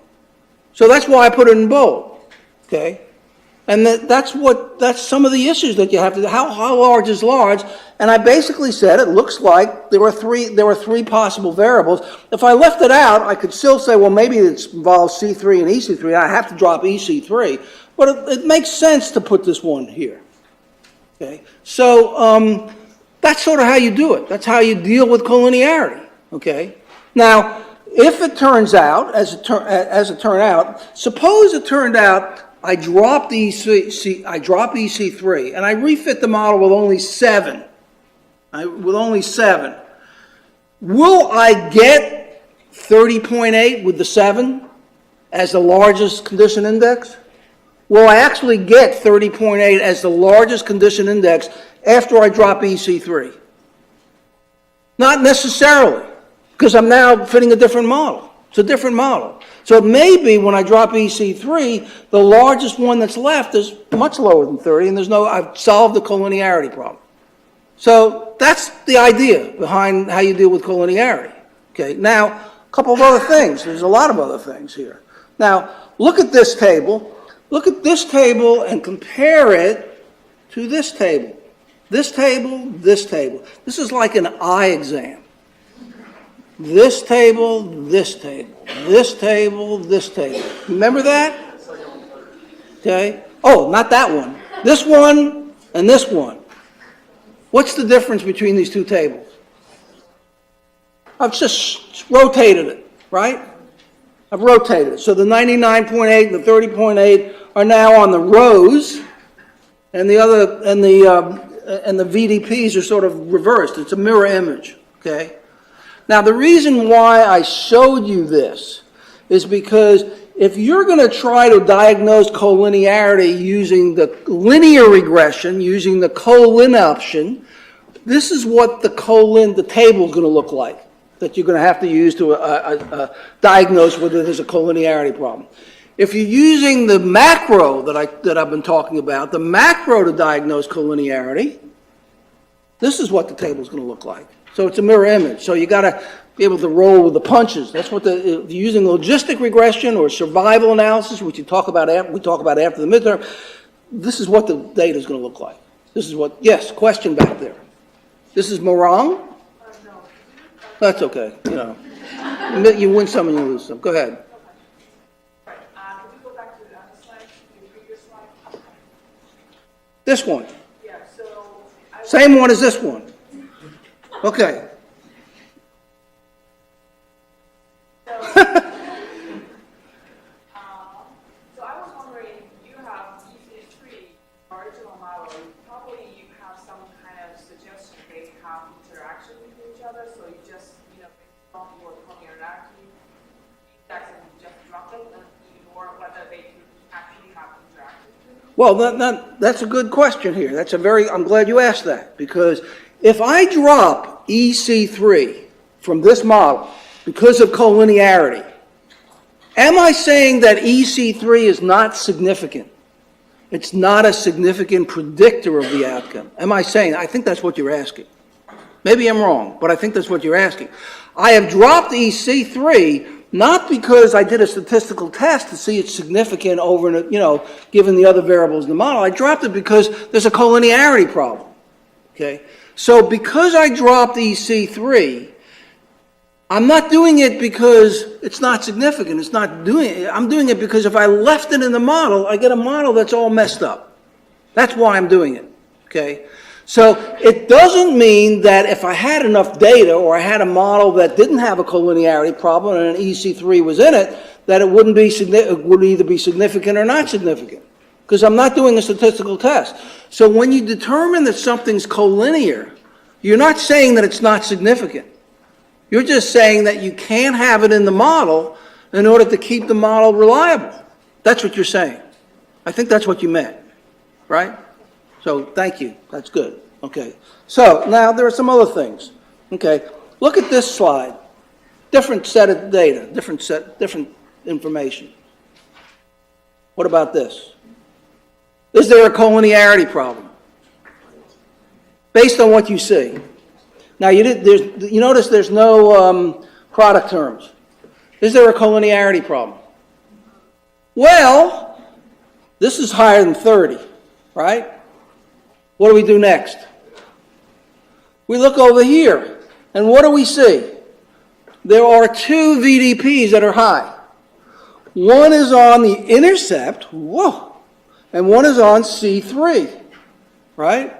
So that's why I put it in bold, okay? And that's some of the issues that you have to, how large is large? And I basically said it looks like there were three possible variables. If I left it out, I could still say, well, maybe it involves C3 and EC3. I have to drop EC3, but it makes sense to put this one here. Okay, so that's sort of how you do it. That's how you deal with collinearity. Okay, now if it turns out, as it turned out, suppose it turned out I drop EC3 and I refit the model with only 7. Will I get 30.8 with the 7 as the largest condition index? Will I actually get 30.8 as the largest condition index after I drop EC3? Not necessarily, because I'm now fitting a different model. It's a different model. So it may be when I drop EC3, the largest one that's left is much lower than 30, and I've solved the collinearity problem. So that's the idea behind how you deal with collinearity. Okay, now, a couple of other things. There's a lot of other things here. Now, look at this table. Look at this table and compare it to this table. This table, this table. This is like an eye exam. This table, this table. This table, this table. Remember that? Okay. Oh, not that one. This one and this one. What's the difference between these two tables? I've just rotated it, right? I've rotated it. So the 99.8 and the 30.8 are now on the rows, and the VDPs are sort of reversed. It's a mirror image, okay? Now, the reason why I showed you this is because if you're going to try to diagnose collinearity using the linear regression, using the colin option, this is what the table is going to look like that you're going to have to use to diagnose whether there's a collinearity problem. If you're using the macro that I've been talking about, the macro to diagnose collinearity, this is what the table is going to look like. So it's a mirror image. So you got to be able to roll with the punches. That's what if you're using logistic regression or survival analysis, which we talk about after the midterm. This is what the data is going to look like. This is what. Yes, question back there. This is Morang? No. That's okay. You know, you win some and you lose some. Go ahead. This one.
Yeah, so
same one as this one. Okay.
So I chapter, so you just, based on your collinearity, index and you just drop it and ignore whether they actually have interacted.
Well, that's a good question here. I'm glad you asked that, because if I drop EC3 from this model because of collinearity, am I saying that EC3 is not significant? It's not a significant predictor of the outcome. Am I saying? I think that's what you're asking. Maybe I'm wrong, but I think that's what you're asking. I have dropped EC3 not because I did a statistical test to see it's significant over, given the other variables in the model. I dropped it because there's a collinearity problem. Okay? So because I dropped EC3, I'm not doing it because it's not significant. I'm doing it because if I left it in the model, I get a model that's all messed up. That's why I'm doing it. Okay? So it doesn't mean that if I had enough data or I had a model that didn't have a collinearity problem and an EC3 was in it, that it would either be significant or not significant. Because I'm not doing a statistical test. So when you determine that something's collinear, you're not saying that it's not significant. You're just saying that you can't have it in the model in order to keep the model reliable. That's what you're saying. I think that's what you meant, right? So thank you. That's good. Okay. So now there are some other things. Okay. Look at this slide. Different set of data, different information. What about this? Is there a collinearity problem? Based on what you see. Now, you notice there's no product terms. Is there a collinearity problem? Well, this is higher than 30, right? What do we do next? We look over here, and what do we see? There are two VDPs that are high. One is on the intercept, whoa, and one is on C3, right?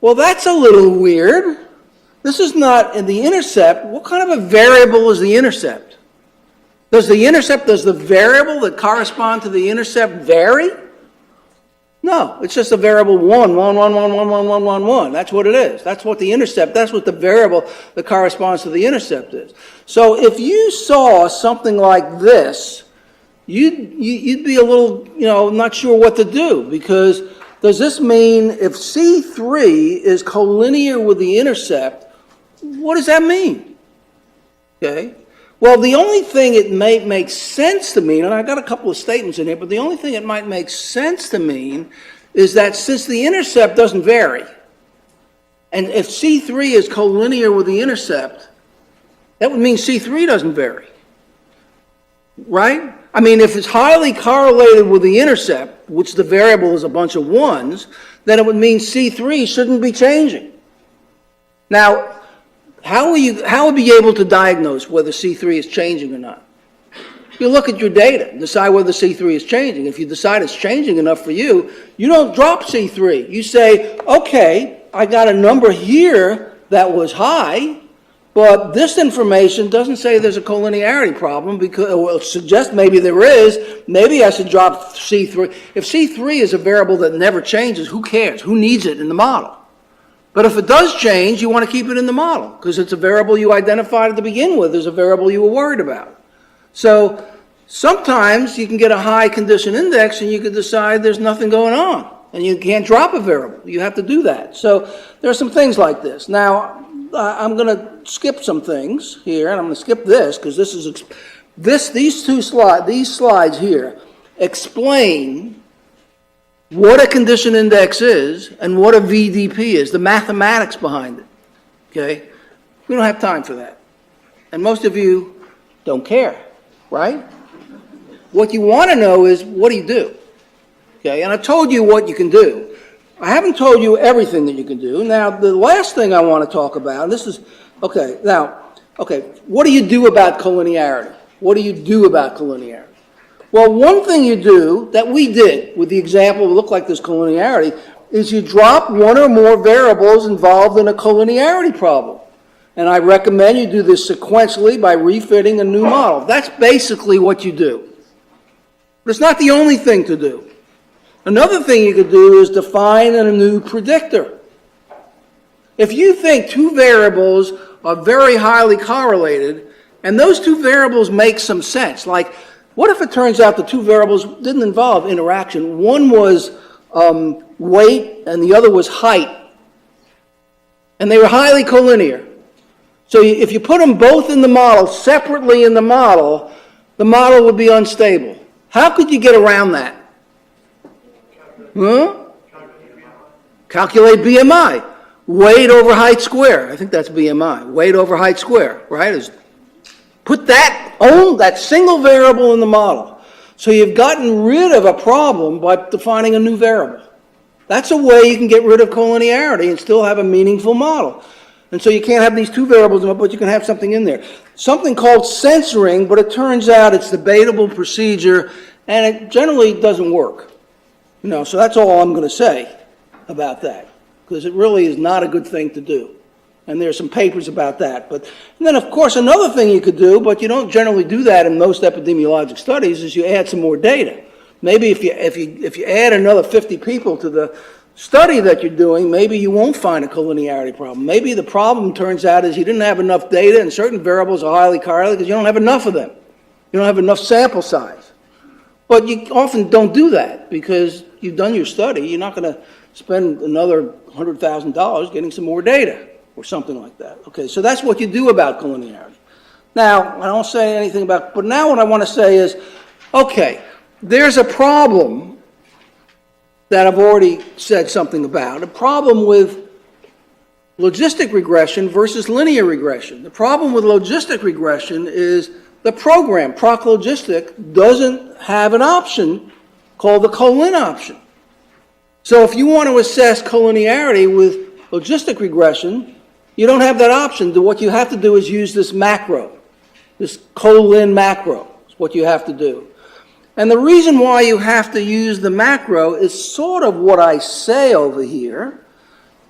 Well, that's a little weird. This is not in the intercept. What kind of a variable is the intercept? Does the variable that correspond to the intercept vary? No, it's just a variable 1, 1, 1, 1, 1, 1, 1, 1, 1. That's what it is. That's what the intercept, that's what the variable that corresponds to the intercept is. So if you saw something like this, you'd be a little, not sure what to do, because does this mean if C3 is collinear with the intercept, what does that mean? Okay. Well, the only thing it may make sense to mean, and I've got a couple of statements in here, but the only thing it might make sense to mean is that since the intercept doesn't vary, and if C3 is collinear with the intercept, that would mean C3 doesn't vary. Right? I mean, if it's highly correlated with the intercept, which the variable is a bunch of ones, then it would mean C3 shouldn't be changing. Now, how would you be able to diagnose whether C3 is changing or not? You look at your data and decide whether C3 is changing. If you decide it's changing enough for you, you don't drop C3. You say, okay, I got a number here that was high, but this information doesn't say there's a collinearity problem, because it suggests maybe there is. Maybe I should drop C3. If C3 is a variable that never changes, who cares? Who needs it in the model? But if it does change, you want to keep it in the model, because it's a variable you identified to begin with as a variable you were worried about. So sometimes you can get a high condition index and you can decide there's nothing going on, and you can't drop a variable. You have to do that. So there are some things like this. Now, I'm going to skip some things here, and I'm going to skip this because these slides here explain what a condition index is and what a VDP is, the mathematics behind it. Okay? We don't have time for that. And most of you don't care, right? What you want to know is, what do you do? Okay? And I told you what you can do. I haven't told you everything that you can do. Now, the last thing I want to talk about, and this is, what do you do about collinearity? What do you do about collinearity? Well, one thing you do that we did with the example that looked like this collinearity is you drop one or more variables involved in a collinearity problem. And I recommend you do this sequentially by refitting a new model. That's basically what you do. But it's not the only thing to do. Another thing you could do is define a new predictor. If you think two variables are very highly correlated, and those two variables make some sense. Like, what if it turns out the two variables didn't involve interaction? One was weight and the other was height, and they were highly collinear. So if you put them both in the model, separately in the model would be unstable. How could you get around that? Huh? Calculate BMI. Weight over height square. I think that's BMI. Weight over height square, right? Put that single variable in the model. So you've gotten rid of a problem by defining a new variable. That's a way you can get rid of collinearity and still have a meaningful model. And so you can't have these two variables, but you can have something in there. Something called censoring, but it turns out it's debatable procedure, and it generally doesn't work. So that's all I'm going to say about that, because it really is not a good thing to do. And there's some papers about that. And then, of course, another thing you could do, but you don't generally do that in most epidemiologic studies, is you add some more data. Maybe if you add another 50 people to the study that you're doing, maybe you won't find a collinearity problem. Maybe the problem turns out is you didn't have enough data and certain variables are highly correlated because you don't have enough of them. You don't have enough sample size. But you often don't do that because you've done your study. You're not going to spend another $100,000 getting some more data or something like that. Okay, so that's what you do about collinearity. Now, I don't say anything about, but now what I want to say is, okay, there's a problem that I've already said something about, a problem with logistic regression versus linear regression. The problem with logistic regression is the program, ProcLogistic, doesn't have an option called the colin option. So if you want to assess collinearity with logistic regression, you don't have that option. What you have to do is use this macro, this colin macro is what you have to do. And the reason why you have to use the macro is sort of what I say over here,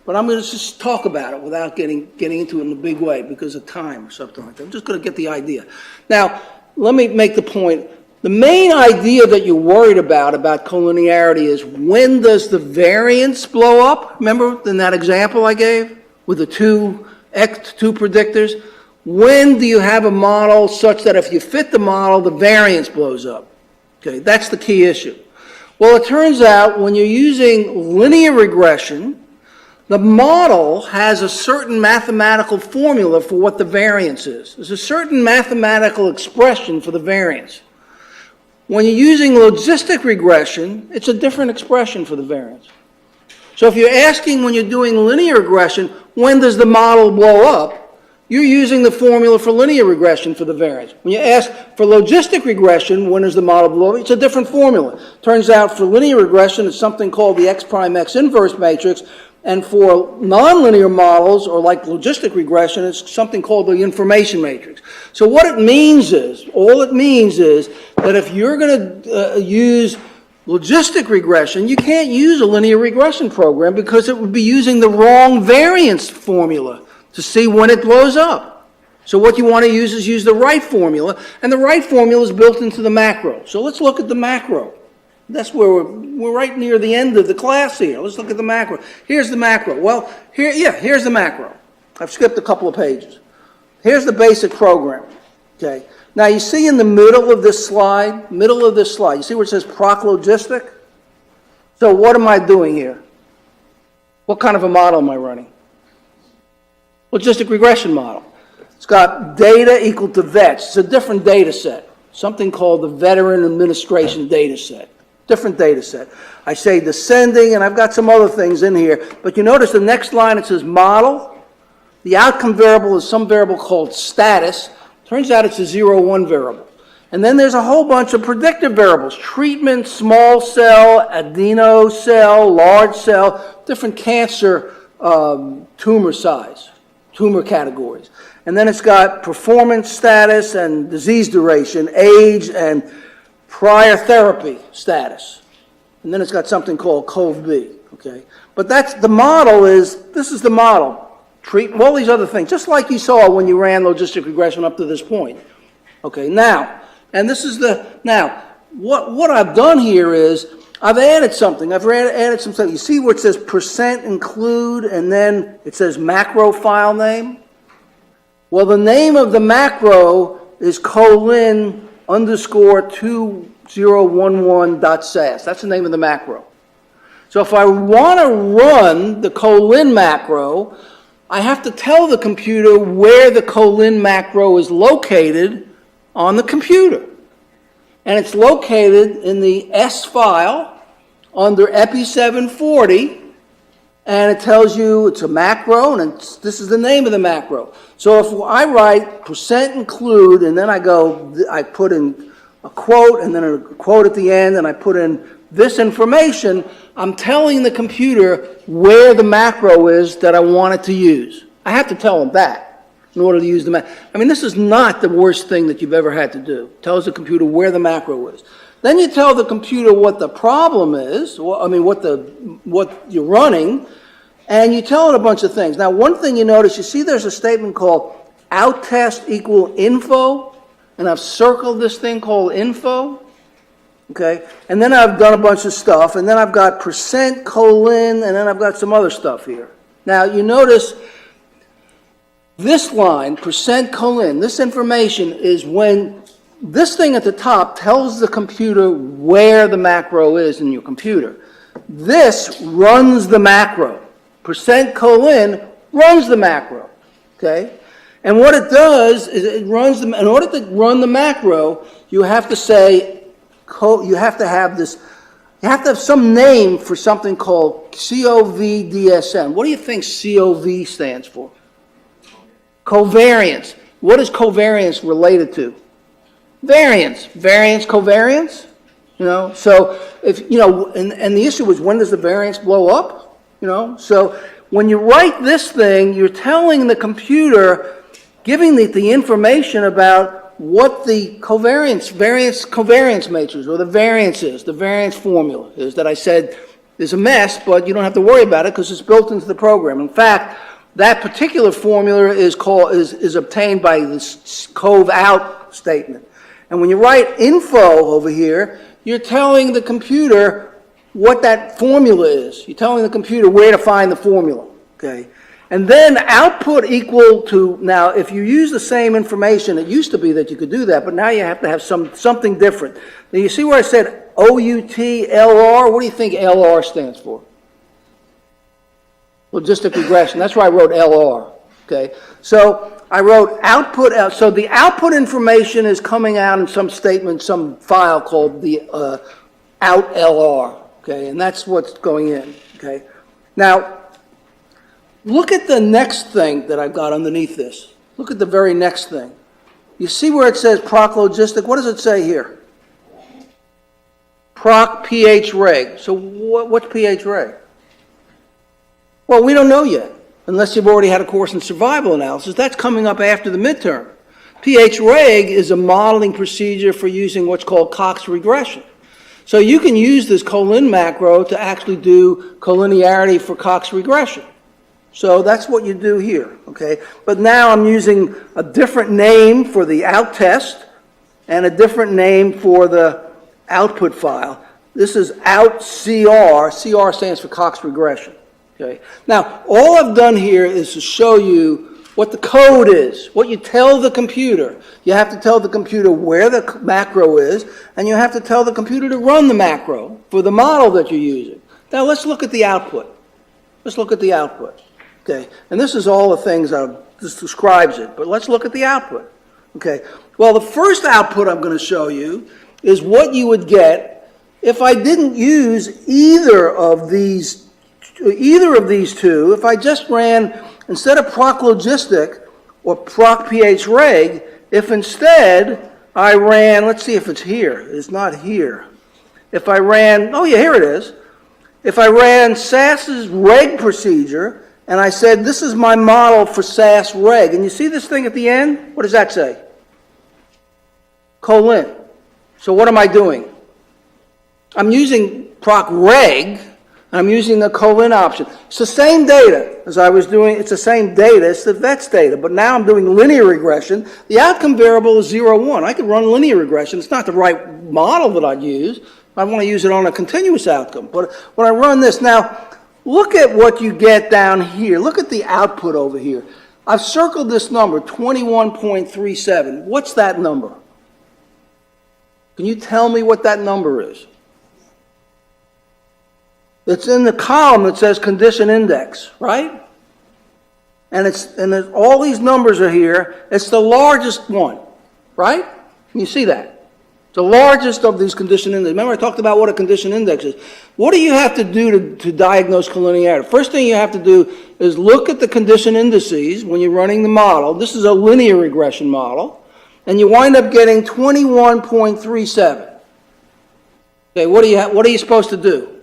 but I'm going to just talk about it without getting into it in a big way because of time or something like that. I'm just going to get the idea. Now, let me make the point. The main idea that you're worried about collinearity is when does the variance blow up? Remember in that example I gave with the two predictors? When do you have a model such that if you fit the model, the variance blows up? Okay, that's the key issue. Well, it turns out when you're using linear regression, the model has a certain mathematical formula for what the variance is. There's a certain mathematical expression for the variance. When you're using logistic regression, it's a different expression for the variance. So if you're asking when you're doing linear regression, when does the model blow up? You're using the formula for linear regression for the variance. When you ask for logistic regression, when does the model blow up? It's a different formula. Turns out for linear regression, it's something called the X prime X inverse matrix. And for nonlinear models, or like logistic regression, it's something called the information matrix. So what it means is, all it means is that if you're going to use logistic regression, you can't use a linear regression program because it would be using the wrong variance formula to see when it blows up. So what you want to use is use the right formula, and the right formula is built into the macro. So let's look at the macro. That's where we're right near the end of the class here. Let's look at the macro. Here's the macro. Well, here's the macro. I've skipped a couple of pages. Here's the basic program. Okay. Now you see in the middle of this slide, you see where it says ProcLogistic? So what am I doing here? What kind of a model am I running? Logistic regression model. It's got data equal to vets. It's a different data set, something called the Veteran Administration data set. Different data set. I say descending, and I've got some other things in here, but you notice the next line, it says model. The outcome variable is some variable called status. Turns out it's a 0-1 variable. And then there's a whole bunch of predictive variables. Treatment, small cell, adeno cell, large cell, different cancer tumor size, tumor categories. And then it's got performance status and disease duration, age, and prior therapy status. And then it's got something called COV-B, okay? But that's the model this is the model. Treat all these other things, just like you saw when you ran logistic regression up to this point. Okay, now, and this is what I've done here is I've added something. I've added some stuff. You see where it says % include and then it says macro file name? Well, the name of the macro is colin_2011.sas. That's the name of the macro. So if I want to run the colin macro, I have to tell the computer where the colin macro is located on the computer. And it's located in the S file under EPI 740, and it tells you it's a macro, and this is the name of the macro. So if I write %include, and then I put in a quote, and then a quote at the end, and I put in this information, I'm telling the computer where the macro is that I want it to use. I have to tell them that in order to use the macro. I mean, this is not the worst thing that you've ever had to do. Tells the computer where the macro is. Then you tell the computer what the problem is, what you're running, and you tell it a bunch of things. Now, one thing you notice, you see there's a statement called outtest equal info, and I've circled this thing called info. Okay, and then I've done a bunch of stuff, and then I've got %colin, and then I've got some other stuff here. Now, you notice this line, %colin, this information is when this thing at the top tells the computer where the macro is in your computer. This runs the macro. %colin runs the macro, okay? And what it does is it runs in order to run the macro, you have to say, you have to have some name for something called COVDSN. What do you think COV stands for? Covariance. What is covariance related to? Variance. Variance, covariance? You know, so if, you know, and the issue is when does the variance blow up? You know, so when you write this thing, you're telling the computer, giving the information about what the covariance matrix, or the variance is, the variance formula is, that I said is a mess, but you don't have to worry about it because it's built into the program. In fact, that particular formula is obtained by this cov out statement. And when you write info over here, you're telling the computer what that formula is. You're telling the computer where to find the formula, okay? And then output equal to, now if you use the same information, it used to be that you could do that, but now you have to have something different. Now you see where I said OUTLR? What do you think LR stands for? Logistic regression. That's why I wrote LR, okay? So I wrote output, so the output information is coming out in some statement, some file called the out LR, okay? And that's what's going in, okay? Now, look at the next thing that I've got underneath this. Look at the very next thing. You see where it says proc logistic? What does it say here? Proc pH reg. So what's pH reg? Well, we don't know yet, unless you've already had a course in survival analysis. That's coming up after the midterm. pH reg is a modeling procedure for using what's called Cox regression. So you can use this colin macro to actually do collinearity for Cox regression. So that's what you do here, okay? But now I'm using a different name for the out test and a different name for the output file. This is out CR. CR stands for Cox regression, okay? Now, all I've done here is to show you what the code is, what you tell the computer. You have to tell the computer where the macro is, and you have to tell the computer to run the macro for the model that you're using. Now, let's look at the output. Let's look at the output. Okay, and this is all the things this describes it, but let's look at the output. Okay, well, the first output I'm going to show you is what you would get if I didn't use either of these two. If I just ran, instead of proc logistic or proc pH reg, if instead I ran, let's see if it's here. It's not here. If I ran, oh yeah, here it is. If I ran SAS's reg procedure, and I said, this is my model for SAS reg. And you see this thing at the end? What does that say? Colin. So what am I doing? I'm using proc reg, and I'm using the colin option. It's the same data as I was doing. It's the same data. It's the VETS data. But now I'm doing linear regression. The outcome variable is 0, 1. I could run linear regression. It's not the right model that I'd use. I want to use it on a continuous outcome. But when I run this now, look at what you get down here. Look at the output over here. I've circled this number, 21.37. What's that number? Can you tell me what that number is? It's in the column that says condition index, right? And all these numbers are here. It's the largest one, right? Can you see that? The largest of these condition indexes. Remember I talked about what a condition index is. What do you have to do to diagnose collinearity? First thing you have to do is look at the condition indices when you're running the model. This is a linear regression model. And you wind up getting 21.37. Okay, what are you supposed to do?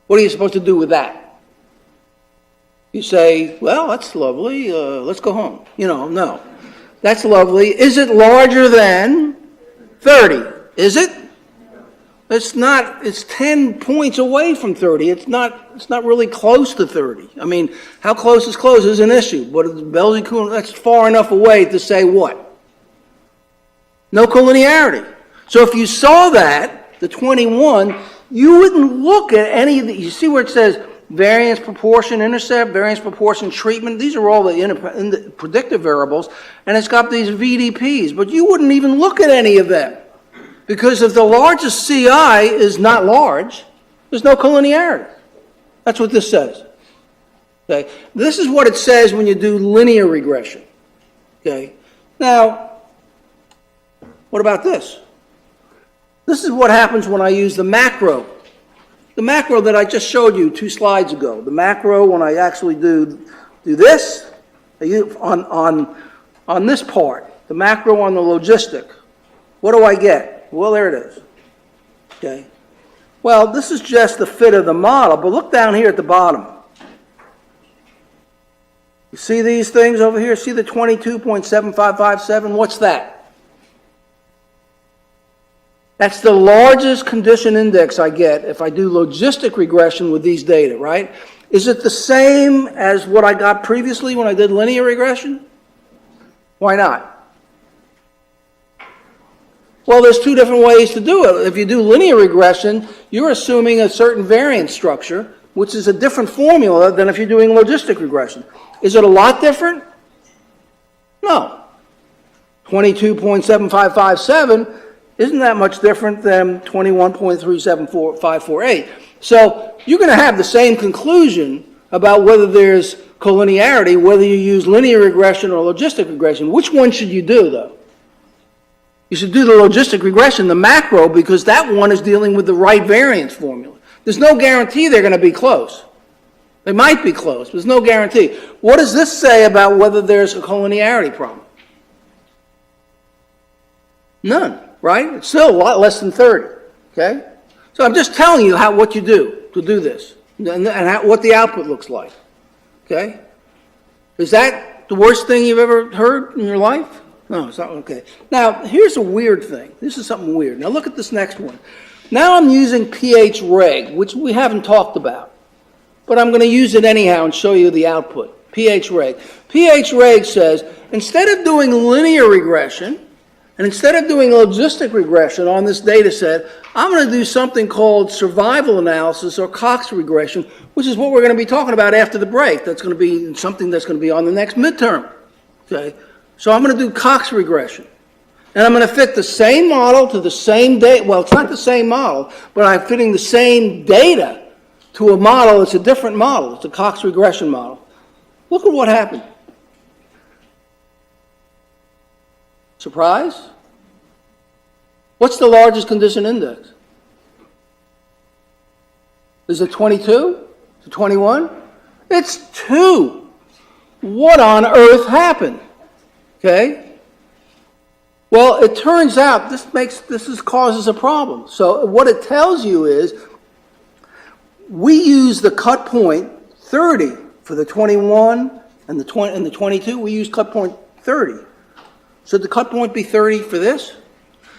What are you supposed to do with that? You say, well, that's lovely. Let's go home. No. That's lovely. Is it larger than 30? Is it? It's not. It's 10 points away from 30. It's not really close to 30. I mean, how close is close is an issue. But that's far enough away to say what? No collinearity. So if you saw that, the 21, you wouldn't look at any of the, you see where it says variance, proportion, intercept, variance, proportion, treatment. These are all the predictive variables, and it's got these VDPs, but you wouldn't even look at any of them. Because if the largest CI is not large, there's no collinearity. That's what this says. Okay? This is what it says when you do linear regression. Okay? Now, what about this? This is what happens when I use the macro. The macro that I just showed you 2 slides ago. The macro when I actually do this on this part. The macro on the logistic. What do I get? Well, there it is. Okay. Well, this is just the fit of the model, but look down here at the bottom. You see these things over here? See the 22.7557? What's that? That's the largest condition index I get if I do logistic regression with these data, right? Is it the same as what I got previously when I did linear regression? Why not? Well, there's 2 different ways to do it. If you do linear regression, you're assuming a certain variance structure, which is a different formula than if you're doing logistic regression. Is it a lot different? No. 22.7557 isn't that much different than 21.374548. So you're going to have the same conclusion about whether there's collinearity, whether you use linear regression or logistic regression. Which one should you do, though? You should do the logistic regression, the macro, because that one is dealing with the right variance formula. There's no guarantee they're going to be close. They might be close, but there's no guarantee. What does this say about whether there's a collinearity problem? None. Right? It's still a lot less than 30. Okay? So I'm just telling you what you do to do this and what the output looks like. Okay? Is that the worst thing you've ever heard in your life? No, it's not. Okay. Now, here's a weird thing. This is something weird. Now, look at this next one. Now I'm using pH reg, which we haven't talked about. But I'm going to use it anyhow and show you the output. pH reg. pH reg says, instead of doing linear regression, and instead of doing logistic regression on this data set, I'm going to do something called survival analysis or Cox regression, which is what we're going to be talking about after the break. That's going to be something that's going to be on the next midterm. Okay? So I'm going to do Cox regression. And I'm going to fit the same model to the same data. Well, it's not the same model, but I'm fitting the same data to a model. It's a different model. It's a Cox regression model. Look at what happened. Surprise? What's the largest condition index? Is it 22? Is it 21? It's 2. What on earth happened? Okay? Well, it turns out this causes a problem. So what it tells you is we use the cut point 30 for the 21 and the 22. We use cut point 30. Should the cut point be 30 for this?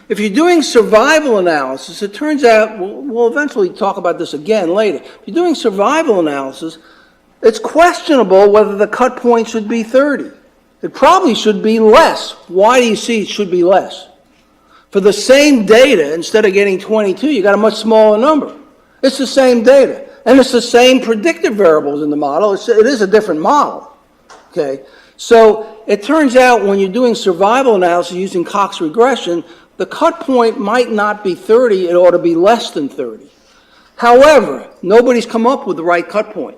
If you're doing survival analysis, it turns out, we'll eventually talk about this again later. If you're doing survival analysis, it's questionable whether the cut point should be 30. It probably should be less. Why do you see it should be less? For the same data, instead of getting 22, you got a much smaller number. It's the same data. And it's the same predictive variables in the model. It is a different model. Okay? So it turns out when you're doing survival analysis using Cox regression, the cut point might not be 30, it ought to be less than 30. However, nobody's come up with the right cut point.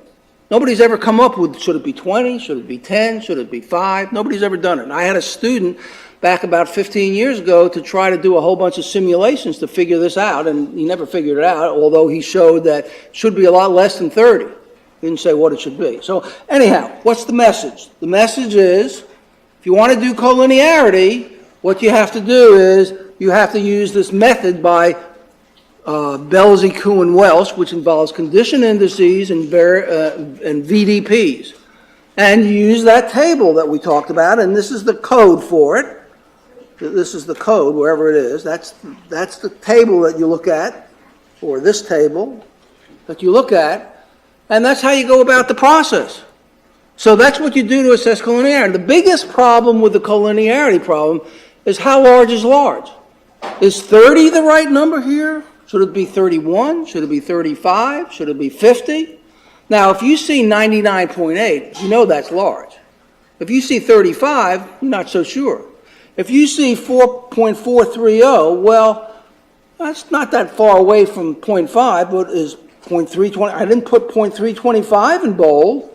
Nobody's ever come up with, should it be 20, should it be 10, should it be 5? Nobody's ever done it. And I had a student back about 15 years ago to try to do a whole bunch of simulations to figure this out, and he never figured it out, although he showed that it should be a lot less than 30. He didn't say what it should be. So anyhow, what's the message? The message is, if you want to do collinearity, what you have to do is you have to use this method by Belsey, Kuhn, and Welsh, which involves condition indices and VDPs. And you use that table that we talked about, and this is the code for it. This is the code, wherever it is. That's the table that you look at, or this table that you look at, and that's how you go about the process. So that's what you do to assess collinearity. The biggest problem with the collinearity problem is how large is large. Is 30 the right number here? Should it be 31? Should it be 35? Should it be 50? Now, if you see 99.8, you know that's large. If you see 35, you're not so sure. If you see 4.430, well, that's not that far away from 0.5, but is 0.320. I didn't put 0.325 in bold.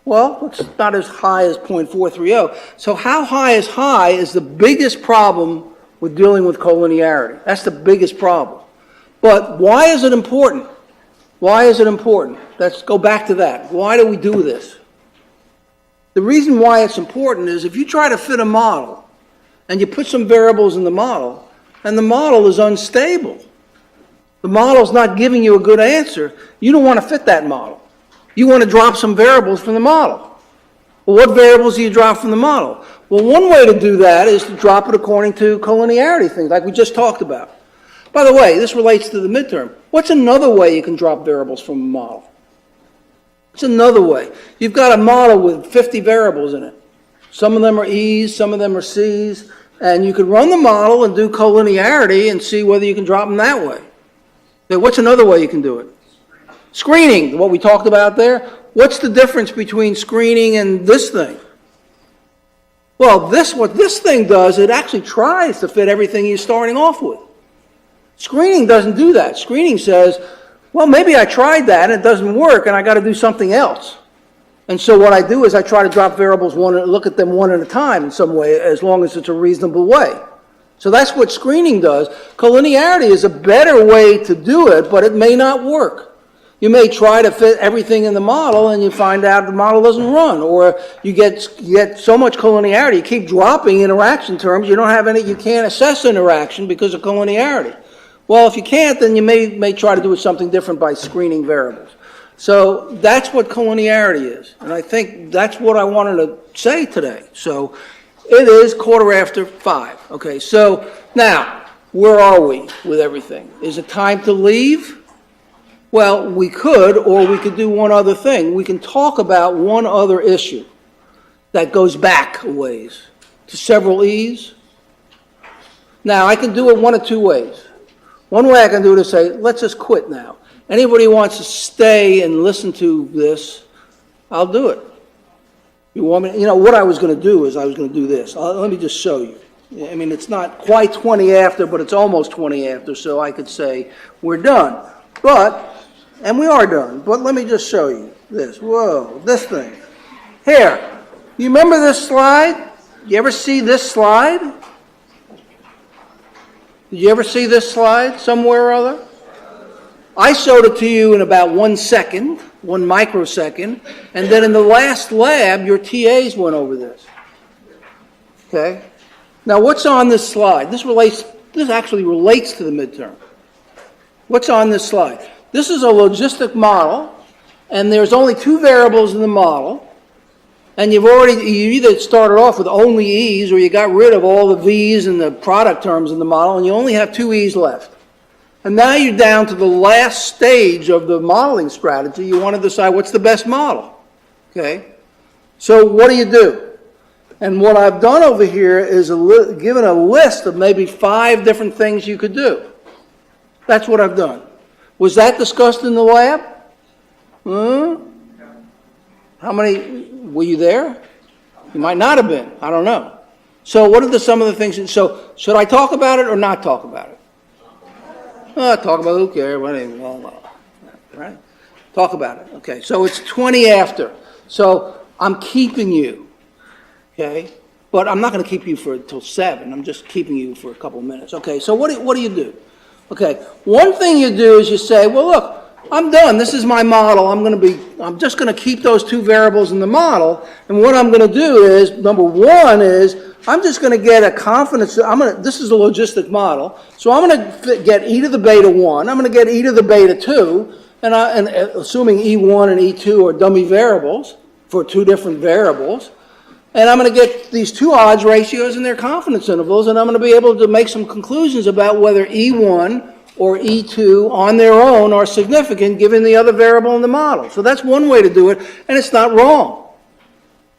Well, it's not as high as 0.430. So how high is the biggest problem with dealing with collinearity. That's the biggest problem. But why is it important? Why is it important? Let's go back to that. Why do we do this? The reason why it's important is if you try to fit a model and you put some variables in the model and the model is unstable, the model's not giving you a good answer, you don't want to fit that model. You want to drop some variables from the model. Well, what variables do you drop from the model? Well, one way to do that is to drop it according to collinearity things, like we just talked about. By the way, this relates to the midterm. What's another way you can drop variables from a model? It's another way. You've got a model with 50 variables in it. Some of them are E's, some of them are C's, and you can run the model and do collinearity and see whether you can drop them that way. Okay, what's another way you can do it? Screening, what we talked about there. What's the difference between screening and this thing? Well, what this thing does, it actually tries to fit everything you're starting off with. Screening doesn't do that. Screening says, well, maybe I tried that and it doesn't work and I got to do something else. And so what I do is I try to drop variables look at them one at a time in some way, as long as it's a reasonable way. So that's what screening does. Collinearity is a better way to do it, but it may not work. You may try to fit everything in the model and you find out the model doesn't run, or you get so much collinearity, you keep dropping interaction terms, you can't assess interaction because of collinearity. Well, if you can't, then you may try to do something different by screening variables. So that's what collinearity is, and I think that's what I wanted to say today. So it is 5:15. Okay, so now, where are we with everything? Is it time to leave? Well, we could, or we could do one other thing. We can talk about one other issue that goes back a ways to several E's. Now, I can do it one of two ways. One way I can do it is say, let's just quit now. Anybody who wants to stay and listen to this, I'll do it. You want me? What I was going to do is I was going to do this. Let me just show you. I mean, it's not quite 20 after, but it's almost 20 after, so I could say we're done. And we are done, but let me just show you this. Whoa, this thing. Here, you remember this slide? You ever see this slide? Did you ever see this slide somewhere or other? I showed it to you in about 1 second, 1 microsecond, and then in the last lab, your TAs went over this. Okay? Now, what's on this slide? This actually relates to the midterm. What's on this slide? This is a logistic model, and there's only 2 variables in the model, and you either started off with only E's or you got rid of all the V's and the product terms in the model, and you only have 2 E's left. And now you're down to the last stage of the modeling strategy. You want to decide what's the best model. Okay? So what do? And what I've done over here is given a list of maybe 5 different things you could do. That's what I've done. Was that discussed in the lab? How many? Were you there? You might not have been. I don't know. So what are some of the things? So should I talk about it or not talk about it? Talk about it, who cares? Right? Talk about it. Okay, so it's 20 after. So I'm keeping you, okay? But I'm not going to keep you until 7. I'm just keeping you for a couple of minutes. Okay, so what do you do? Okay, one thing you do is you say, well, look, I'm done. This is my model. I'm just going to keep those 2 variables in the model. And what I'm going to do is, number 1 is, I'm just going to get a confidence. This is a logistic model. So I'm going to get e to the beta 1. I'm going to get e to the beta 2. And assuming E1 and E2 are dummy variables for 2 different variables. And I'm going to get these 2 odds ratios and their confidence intervals. And I'm going to be able to make some conclusions about whether E1 or E2 on their own are significant given the other variable in the model. So that's one way to do it, and it's not wrong.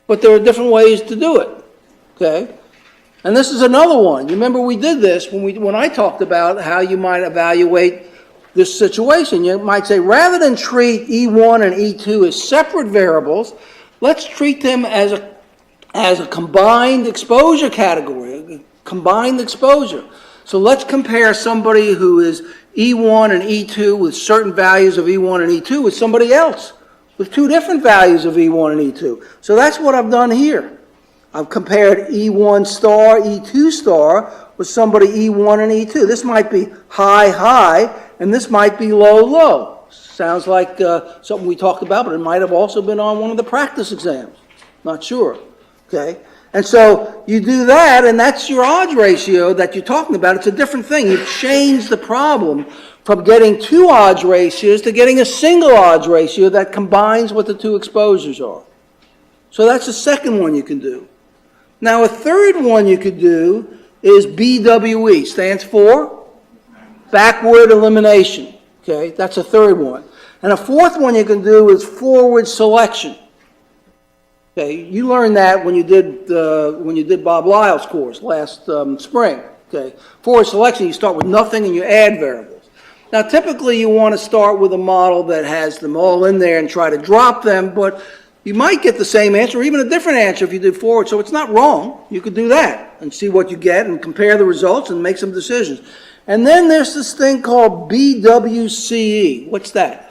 But there are different ways to do it, okay? And this is another one. You remember we did this when I talked about how you might evaluate this situation. You might say, rather than treat E1 and E2 as separate variables, let's treat them as a combined exposure category, combined exposure. So let's compare somebody who is E1 and E2 with certain values of E1 and E2 with somebody else with 2 different values of E1 and E2. So that's what I've done here. I've compared E1 star, E2 star with somebody E1 and E2. This might be high, high, and this might be low, low. Sounds like something we talked about, but it might have also been on one of the practice exams. Not sure, okay? And so you do that, and that's your odds ratio that you're talking about. It's a different thing. You've changed the problem from getting 2 odds ratios to getting a single odds ratio that combines what the 2 exposures are. So that's the second one you can do. Now a third one you could do is BWE, stands for backward elimination. Okay, that's a third one. And a fourth one you can do is forward selection. Okay, you learned that when you did Bob Lyle's course last spring. Okay, forward selection, you start with nothing and you add variables. Now, typically you want to start with a model that has them all in there and try to drop them, but you might get the same answer or even a different answer if you did forward. So it's not wrong. You could do that and see what you get and compare the results and make some decisions. And then there's this thing called BWCE. What's that?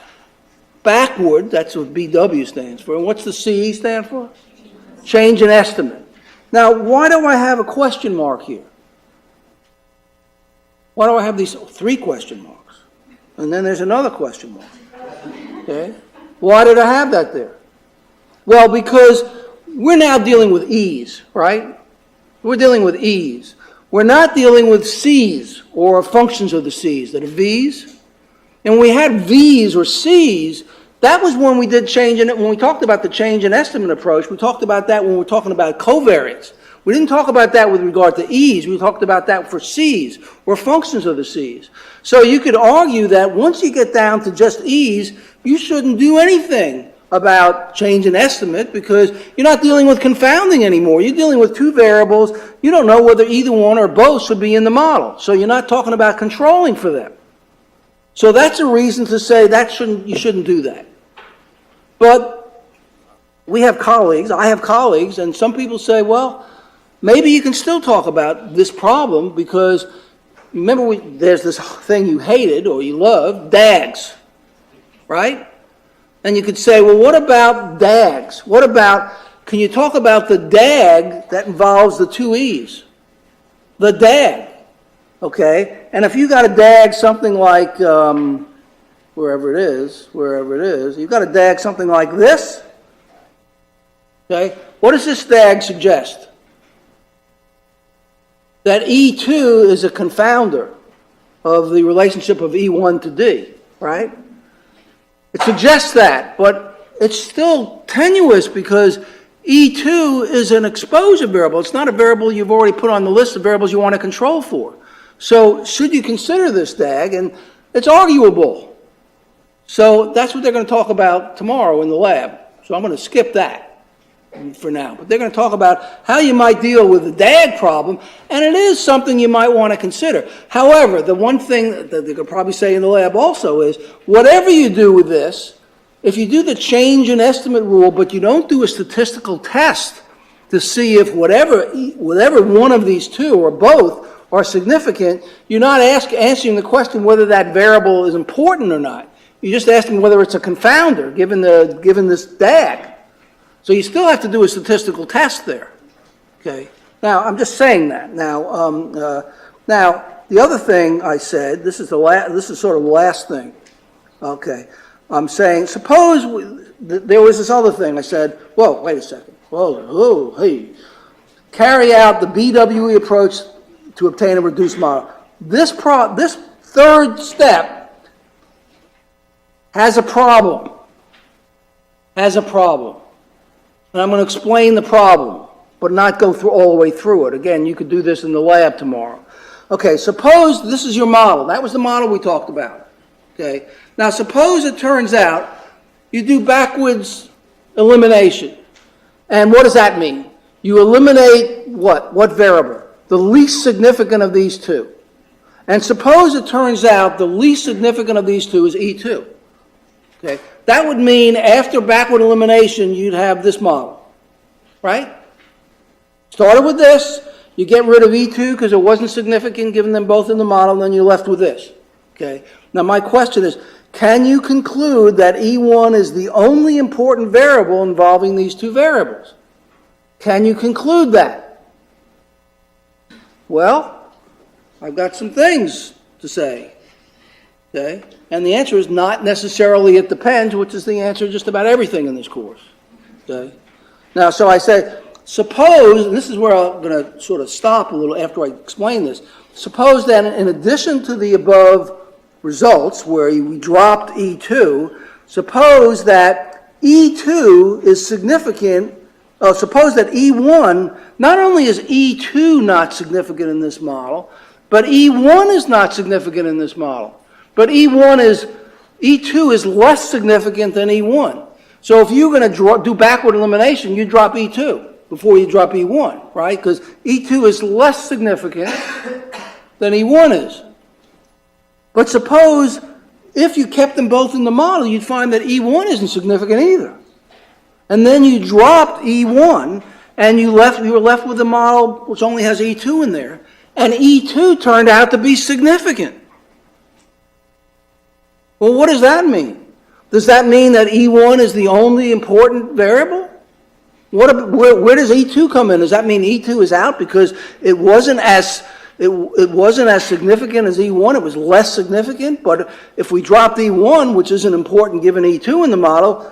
Backward, that's what BW stands for. And what's the CE stand for? Change in estimate. Now, why do I have a question mark here? Why do I have these 3 question marks? And then there's another question mark. Okay? Why did I have that there? Well, because we're now dealing with E's, right? We're dealing with E's. We're not dealing with C's or functions of the C's that are V's. And when we had V's or C's, that was when we did change in it. When we talked about the change in estimate approach, we talked about that when we were talking about covariance. We didn't talk about that with regard to E's. We talked about that for C's or functions of the C's. So you could argue that once you get down to just E's, you shouldn't do anything about change in estimate because you're not dealing with confounding anymore. You're dealing with 2 variables. You don't know whether either one or both should be in the model. So you're not talking about controlling for them. So that's a reason to say you shouldn't do that. But we have colleagues, I have colleagues, and some people say, well, maybe you can still talk about this problem because, remember, there's this thing you hated or you loved, DAGs, right? And you could say, well, what about DAGs? Can you talk about the DAG that involves the 2 E's? The DAG. Okay, and if you got a DAG something like, wherever it is, you've got a DAG something like this, okay, what does this DAG suggest? That E2 is a confounder of the relationship of E1 to D, right? It suggests that, but it's still tenuous because E2 is an exposure variable. It's not a variable you've already put on the list of variables you want to control for. So should you consider this DAG? And it's arguable. So that's what they're going to talk about tomorrow in the lab. So I'm going to skip that for now. But they're going to talk about how you might deal with the DAG problem, and it is something you might want to consider. However, the one thing that they're going to probably say in the lab also is, whatever you do with this, if you do the change in estimate rule, but you don't do a statistical test to see if whatever one of these two or both are significant, you're not answering the question whether that variable is important or not. You're just asking whether it's a confounder given this DAG. So you still have to do a statistical test there. Okay. Now I'm just saying that. Now the other thing I said, this is sort of the last thing. Okay. I'm saying, suppose there was this other thing. I said, whoa, wait a second. Whoa, hey. Carry out the BWE approach to obtain a reduced model. This third step has a problem. Has a problem. And I'm going to explain the problem, but not go through all the way through it. Again, you could do this in the lab tomorrow. Okay, suppose this is your model. That was the model we talked about. Okay. Now suppose it turns out you do backwards elimination. And what does that mean? You eliminate what? What variable? The least significant of these two. And suppose it turns out the least significant of these two is E2. Okay. That would mean after backward elimination, you'd have this model. Right? Started with this, you get rid of E2 because it wasn't significant given them both in the model, and then you're left with this. Okay. Now my question is, can you conclude that E1 is the only important variable involving these two variables? Can you conclude that? Well, I've got some things to say. Okay? And the answer is not necessarily it depends, which is the answer to just about everything in this course. Okay? Now, so I said, suppose, and this is where I'm going to sort of stop a little after I explain this, suppose that in addition to the above results where we dropped E2, suppose that E2 is significant, suppose that E1, not only is E2 not significant in this model, but E1 is not significant in this model. But E2 is less significant than E1. So if you're going to do backward elimination, you drop E2 before you drop E1, right? Because E2 is less significant than E1 is. But suppose if you kept them both in the model, you'd find that E1 isn't significant either. And then you dropped E1, and you were left with a model which only has E2 in there. And E2 turned out to be significant. Well, what does that mean? Does that mean that E1 is the only important variable? Where does E2 come in? Does that mean E2 is out because it wasn't as significant as E1, it was less significant? But if we drop E1, which isn't important given E2 in the model,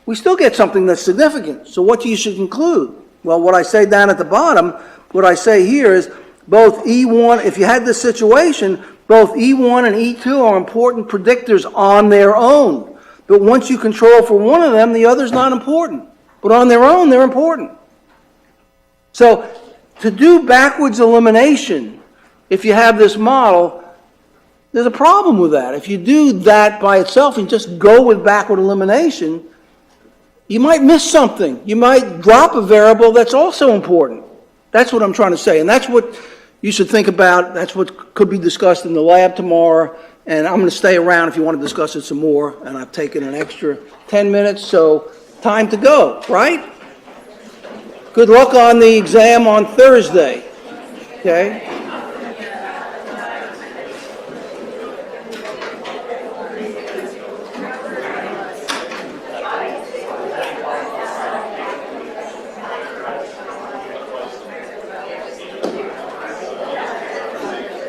we still get something that's significant. So what you should conclude? Well, what I say down at the bottom, what I say here is both E1, if you had this situation, both E1 and E2 are important predictors on their own. But once you control for one of them, the other's not important. But on their own, they're important. So to do backwards elimination, if you have this model, there's a problem with that. If you do that by itself and just go with backward elimination, you might miss something. You might drop a variable that's also important. That's what I'm trying to say. And that's what you should think about. That's what could be discussed in the lab tomorrow. And I'm going to stay around if you want to discuss it some more. And I've taken an extra 10 minutes, so time to go, right? Good luck on the exam on Thursday. Okay?